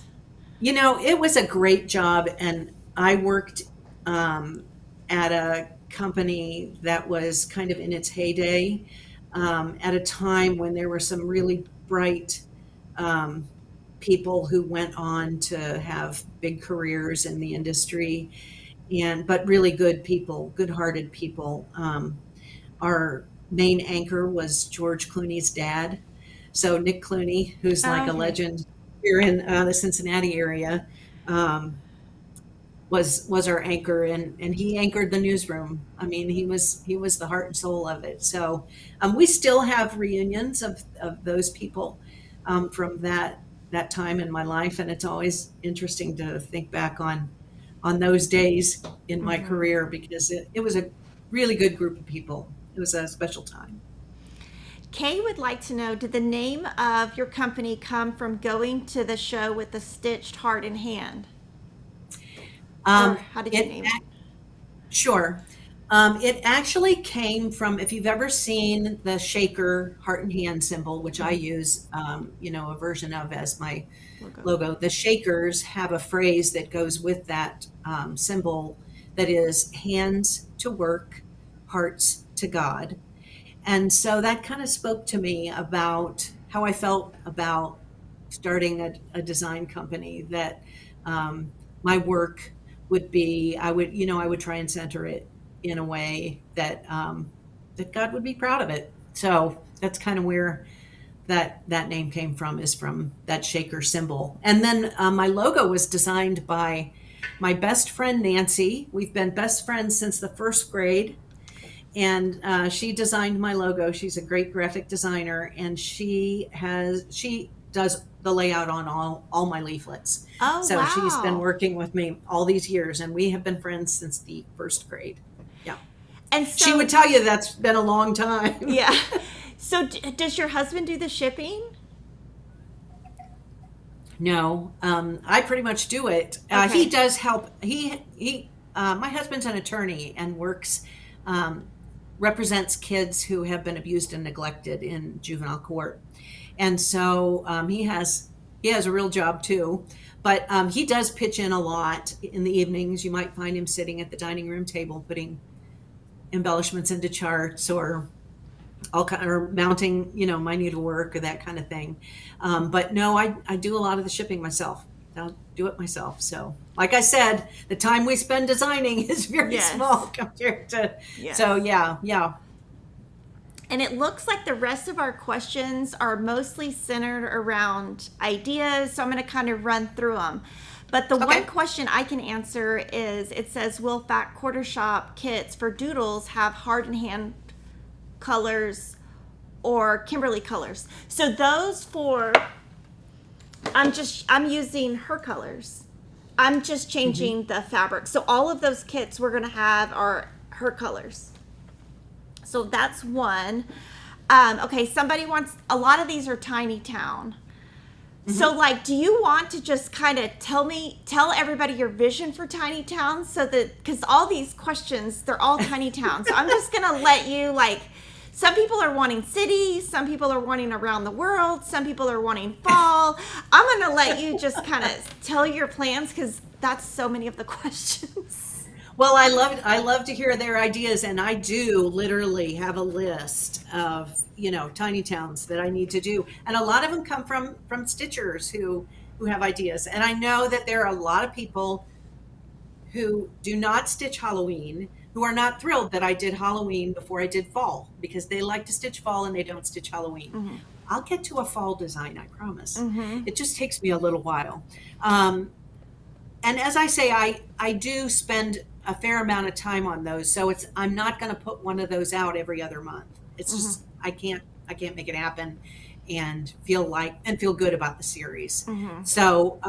It was a great job, and I worked at a company that was kind of in its heyday, at a time when there were some really bright people who went on to have big careers in the industry, but really good people, good-hearted people. Our main anchor was George Clooney's dad. So Nick Clooney, who's like a legend here in the Cincinnati area, was our anchor, and he anchored the newsroom. I mean, he was the heart and soul of it. So we still have reunions of those people from that time in my life, and it's always interesting to think back on those days in my career, because it was a really good group of people. It was a special time. Kay would like to know, did the name of your company come from going to the show with the stitched Heart and Hand? Or how did you name it? Sure. It actually came from, if you've ever seen the shaker Heart and Hand symbol, which I use, a version of as my logo. The shakers have a phrase that goes with that symbol that is hands to work, hearts to God. And so that kind of spoke to me about how I felt about starting a design company, that my work would be, I would try and center it in a way that that God would be proud of it. So that's kind of where that name came from, is from that shaker symbol. And then my logo was designed by my best friend, Nancy. We've been best friends since the first grade. And she designed my logo. She's a great graphic designer, and she does the layout on all my leaflets. Oh, so wow. She's been working with me all these years, and we have been friends since the first grade. Yeah. And so, she would tell you that's been a long time. Yeah. So does your husband do the shipping? No, I pretty much do it. He Okay. does help. My husband's an attorney and works, um, represents kids who have been abused and neglected in juvenile court, and so he has a real job too. But he does pitch in a lot in the evenings. You might find him sitting at the dining room table putting embellishments into charts or or mounting, my needlework or that kind of thing. But no, I do a lot of the shipping myself. I'll do it myself. So, like I said, the time we spend designing is very Yes. small compared to. Yes. So yeah. And it looks like the rest of our questions are mostly centered around ideas. So I'm going to kind of run through them. But the Okay. one question I can answer is, it says, will Fat Quarter Shop kits for Doodles have Hardened hand colors or Kimberly colors? So those I'm using her colors. I'm just changing the fabric. So all of those kits we're going to have are her colors. So that's one. Okay, somebody wants, a lot of these are tiny town. So like, do you want to just kind of tell everybody your vision for tiny towns, so that, because all these questions, they're all tiny towns. So I'm just going to let you, like, some people are wanting cities, some people are wanting around the world, some people are wanting fall. I'm going to let you just kind of tell your plans, because that's so many of the questions. Well, I love to hear their ideas, and I do literally have a list of tiny towns that I need to do, and a lot of them come from stitchers who have ideas. And I know that there are a lot of people who do not stitch Halloween who are not thrilled that I did Halloween before I did fall, because they like to stitch fall and they don't stitch Halloween. I'll get to a fall design, I promise. It just takes me a little while. And as I say, I do spend a fair amount of time on those. So I'm not going to put one of those out every other month. It's just, I can't make it happen and feel good about the series. So,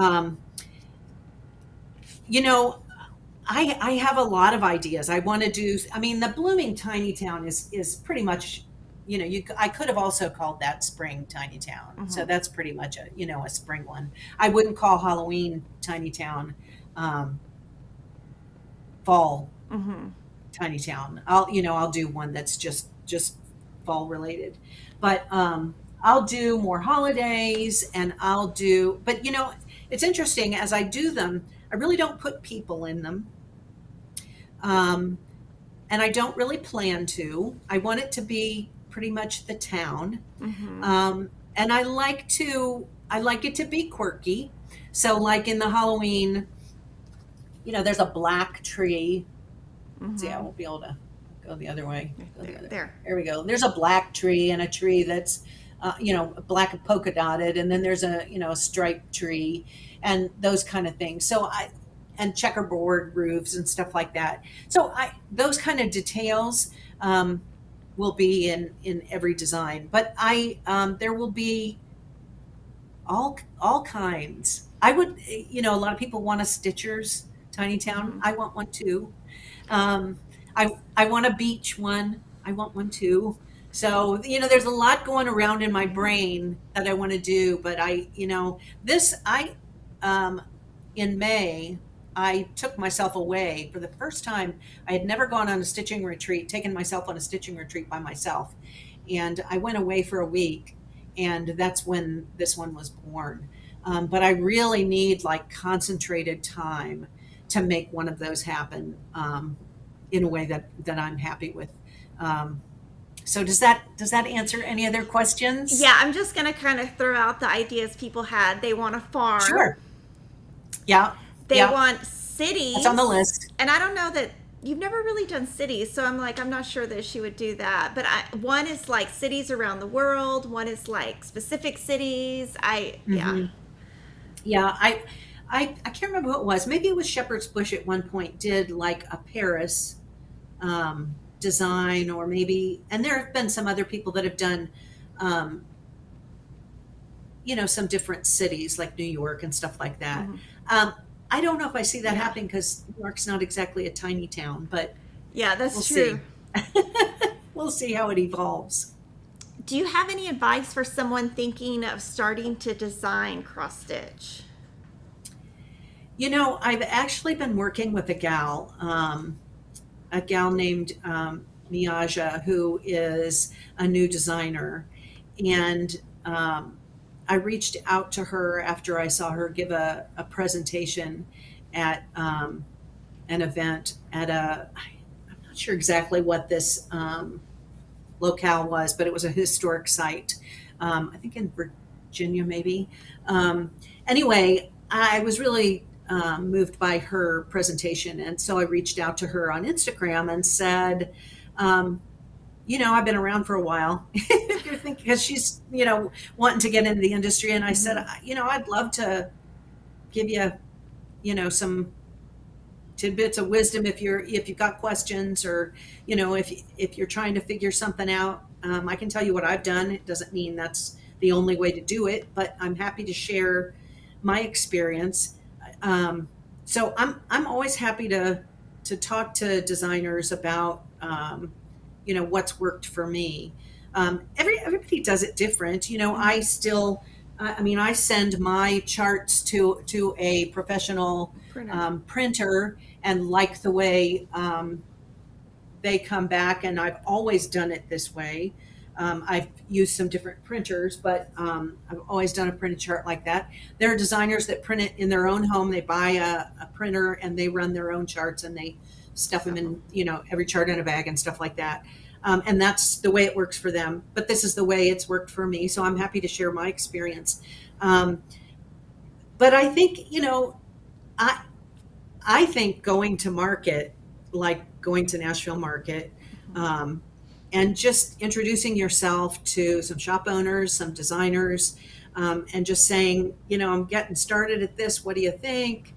I have a lot of ideas. I want to do, the Blooming Tiny Town is pretty much, I could have also called that Spring Tiny Town. So that's pretty much a spring one. I wouldn't call Halloween Tiny Town, fall Tiny Town. I'll do one that's just fall related, but I'll do more holidays, and but it's interesting, as I do them, I really don't put people in them. And I don't really plan to. I want it to be pretty much the town. And I like it to be quirky. So like in the Halloween, there's a black tree. See, I won't be able to go the other way. There we go. There's a black tree, and a tree that's, black and polka dotted. And then there's a striped tree and those kind of things. So and checkerboard roofs and stuff like that. So those kind of details will be in every design. But there will be all kinds. I would, a lot of people want a Stitcher's Tiny Town. I want one too. I want a beach one. I want one too. So, there's a lot going around in my brain that I want to do, but in May, I took myself away for the first time. I had never gone on a stitching retreat, taken myself on a stitching retreat by myself. And I went away for a week, and that's when this one was born. But I really need like concentrated time to make one of those happen in a way that I'm happy with. So does that answer any other questions? Yeah, I'm just going to kind of throw out the ideas people had. They want a farm. Sure. Yeah. They want cities. It's on the list. And I don't know that you've never really done cities, so I'm not sure that she would do that. But one is like cities around the world. One is like specific cities. Yeah. I can't remember who it was. Maybe it was Shepherd's Bush at one point did like a Paris design, or maybe, and there have been some other people that have done, some different cities like New York and stuff like that. I don't know if I see that happening, because New York's not exactly a tiny town, but yeah, that's we'll true. See. We'll see how it evolves. Do you have any advice for someone thinking of starting to design cross stitch? I've actually been working with a gal named Miaja, who is a new designer. And I reached out to her after I saw her give a presentation at an event at I'm not sure exactly what this locale was, but it was a historic site. I think in Virginia, maybe. Anyway, I was really moved by her presentation. And so I reached out to her on Instagram and said, I've been around for a while. If you're thinking, because she's, wanting to get into the industry. And I said, I'd love to give you, some tidbits of wisdom if you've got questions, or, if you're trying to figure something out. I can tell you what I've done. It doesn't mean that's the only way to do it, but I'm happy to share my experience. So I'm always happy to talk to designers about, what's worked for me. Everybody does it different. I still, I send my charts to a professional printer, and like the way they come back. And I've always done it this way. I've used some different printers, but I've always done a printed chart like that. There are designers that print it in their own home. They buy a printer and they run their own charts, and they stuff them in, every chart in a bag and stuff like that. And that's the way it works for them. But this is the way it's worked for me. So I'm happy to share my experience. But I think, I think going to market, like going to Nashville Market, and just introducing yourself to some shop owners, some designers, and just saying, I'm getting started at this. What do you think?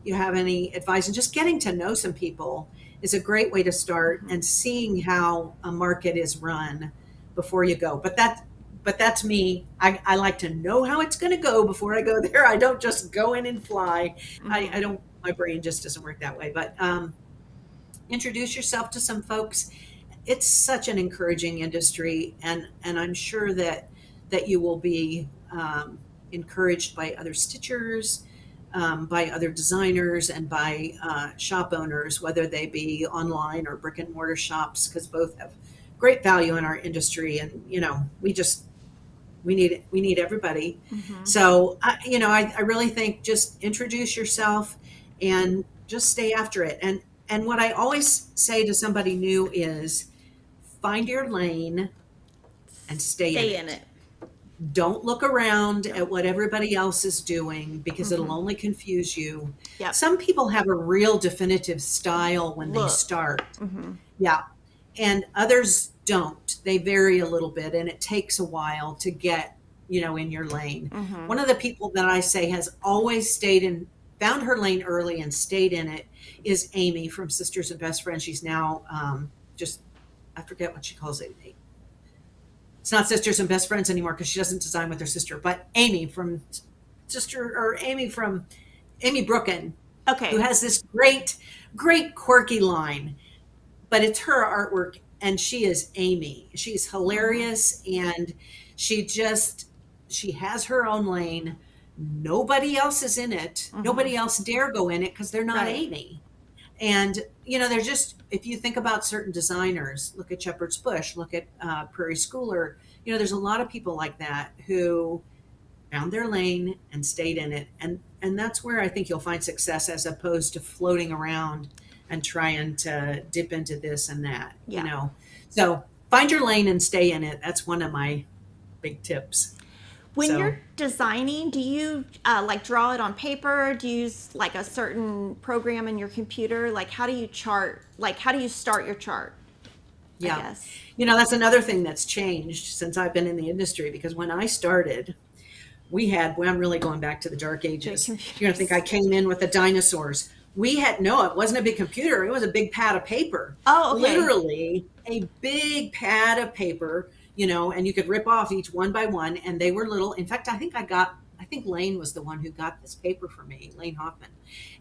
You have any advice? And just getting to know some people is a great way to start, and seeing how a market is run before you go. But that's me. I like to know how it's going to go before I go there. I don't just go in and fly. I don't. My brain just doesn't work that way. But introduce yourself to some folks. It's such an encouraging industry, and I'm sure that you will be encouraged by other stitchers, by other designers, and by shop owners, whether they be online or brick and mortar shops, because both have great value in our industry. And we need everybody. So I really think just introduce yourself and just stay after it. And what I always say to somebody new is, find your lane and stay in it. Don't look around at what everybody else is doing, because it'll only confuse you. Yep. Some people have a real definitive style when they start. Yeah. And others don't. They vary a little bit, and it takes a while to get, in your lane. One of the people that I say has always found her lane early and stayed in it is Amy from Sisters and Best Friends. She's now I forget what she calls it. It's not Sisters and Best Friends anymore, because she doesn't design with her sister, but Amy from Amy Brooken, who has this great quirky line, but it's her artwork, and she is Amy. She's hilarious, and she has her own lane. Nobody else is in it. Nobody else dare go in it, because they're not Amy. And, they're just, if you think about certain designers, look at Shepherd's Bush, look at Prairie Schooler, there's a lot of people like that who found their lane and stayed in it. And that's where I think you'll find success, as opposed to floating around and trying to dip into this and that, So find your lane and stay in it. That's one of my big tips. When you're designing, do you draw it on paper? Do you use a certain program in your computer? How do you chart? How do you start your chart? Yeah. I guess. That's another thing that's changed since I've been in the industry, because when I started, I'm really going back to the dark ages. You're going to think I came in with the dinosaurs. It wasn't a big computer. It was a big pad of paper. Oh, okay. Literally a big pad of paper, and you could rip off each one by one, and they were little. In fact, I think Lane was the one who got this paper for me, Lane Hoffman,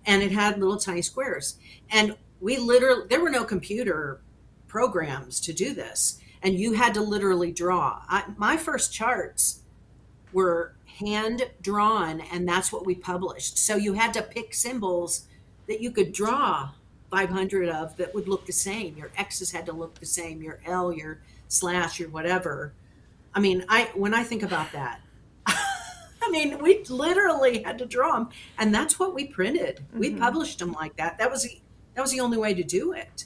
and it had little tiny squares. And there were no computer programs to do this. and you had to literally draw. My first charts were hand drawn, and that's what we published. So you had to pick symbols that you could draw 500 of that would look the same. Your X's had to look the same, your L, your slash, your whatever. I mean, when I think about that, I mean, we literally had to draw them, and that's what we printed. We published them like that. That was the only way to do it.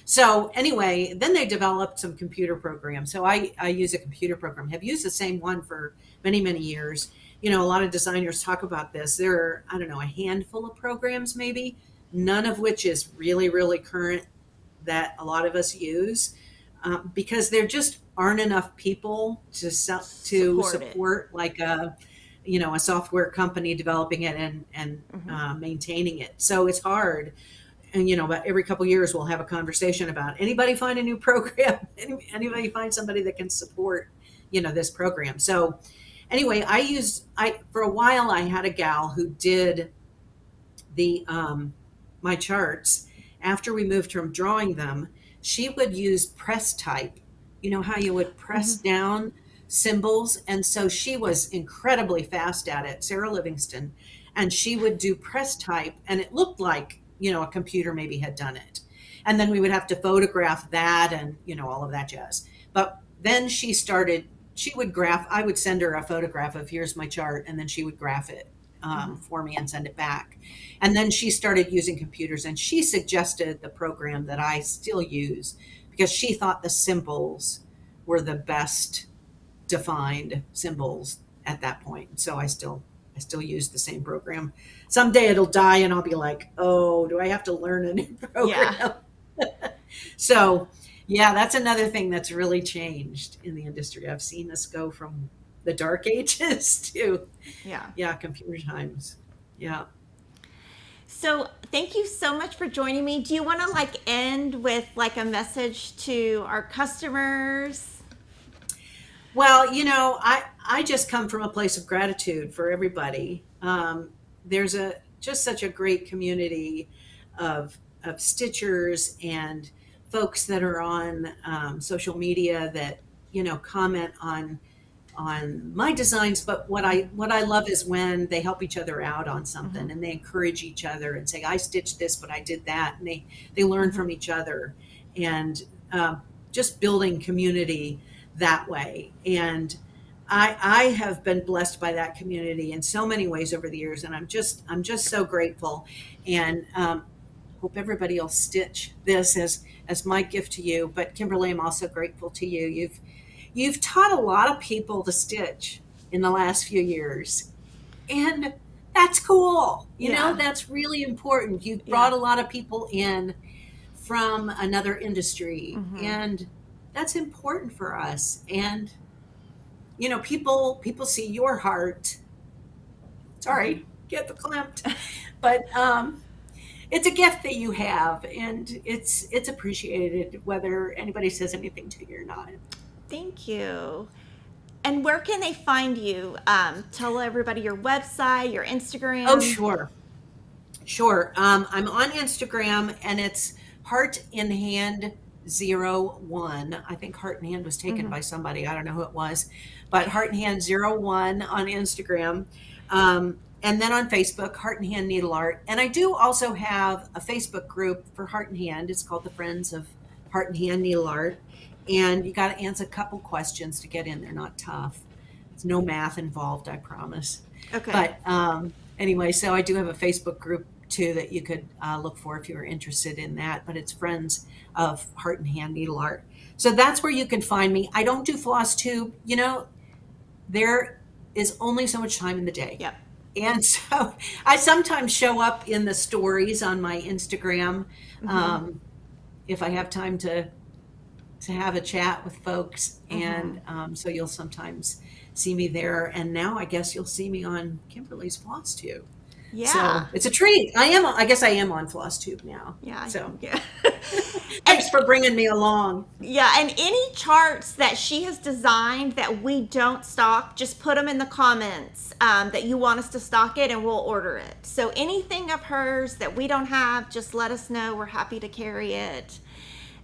So anyway, then they developed some computer programs. So I use a computer program. Have used the same one for many, many years. You know, a lot of designers talk about this. There are, I don't know, a handful of programs maybe, none of which is really, really current that a lot of us use, because there just aren't enough people to support like a software company developing it and maintaining it. So it's hard. And, about every couple of years, we'll have a conversation about anybody find a new program, anybody find somebody that can support, this program. So anyway, for a while, I had a gal who did my charts. After we moved from drawing them, she would use press type. You know how you would press down symbols? And so she was incredibly fast at it, Sarah Livingston, and she would do press type, and it looked like, a computer maybe had done it. And then we would have to photograph that and, all of that jazz. But then I would send her a photograph of here's my chart, and then she would graph it for me and send it back. And then she started using computers, and she suggested the program that I still use because she thought the symbols were the best defined symbols at that point. So I still use the same program. Someday it'll die and I'll be like, oh, do I have to learn a new program? Yeah. So yeah, that's another thing that's really changed in the industry. I've seen us go from the dark ages to computer times. Yeah. So thank you so much for joining me. Do you want to end with a message to our customers? Well, I just come from a place of gratitude for everybody. There's just such a great community of stitchers and folks that are on social media that, comment on my designs. But what I love is when they help each other out on something and they encourage each other and say, I stitched this, but I did that. And they learn from each other, and just building community that way. And I have been blessed by that community in so many ways over the years, and I'm just so grateful, and hope everybody will stitch this as my gift to you. But Kimberly, I'm also grateful to you. You've taught a lot of people to stitch in the last few years, and that's cool. You know, that's really important. You've brought a lot of people in from another industry, and that's important for us. And people see your heart. Sorry, get the clamped, but it's a gift that you have, and it's appreciated whether anybody says anything to you or not. Thank you. And where can they find you? Tell everybody your website, your Instagram. Oh, sure. I'm on Instagram, and it's Heart in Hand 01. I think Heart in Hand was taken by somebody. I don't know who it was, but Heart in Hand 01 on Instagram. And then on Facebook, Heart in Hand Needle Art. And I do also have a Facebook group for Heart in Hand. It's called the Friends of Heart in Hand Needle Art. And you got to answer a couple questions to get in. They're not tough. There's no math involved, I promise. Okay. But anyway, so I do have a Facebook group too that you could look for if you were interested in that. But it's Friends of Heart in Hand Needle Art. So that's where you can find me. I don't do FlossTube. There is only so much time in the day. Yep. And so I sometimes show up in the stories on my Instagram if I have time to have a chat with folks. And so you'll sometimes see me there. And now I guess you'll see me on Kimberly's FlossTube. Yeah. So it's a treat. I guess I am on FlossTube now. Yeah. So thanks for bringing me along. Yeah. And any charts that she has designed that we don't stock, just put them in the comments that you want us to stock it, and we'll order it. So anything of hers that we don't have, just let us know. We're happy to carry it.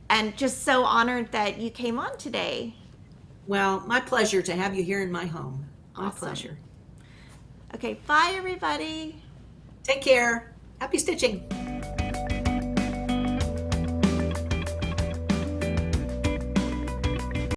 and just so honored that you came on today. Well, my pleasure to have you here in my home. My Awesome. pleasure. Okay, bye everybody. Take care. Happy stitching.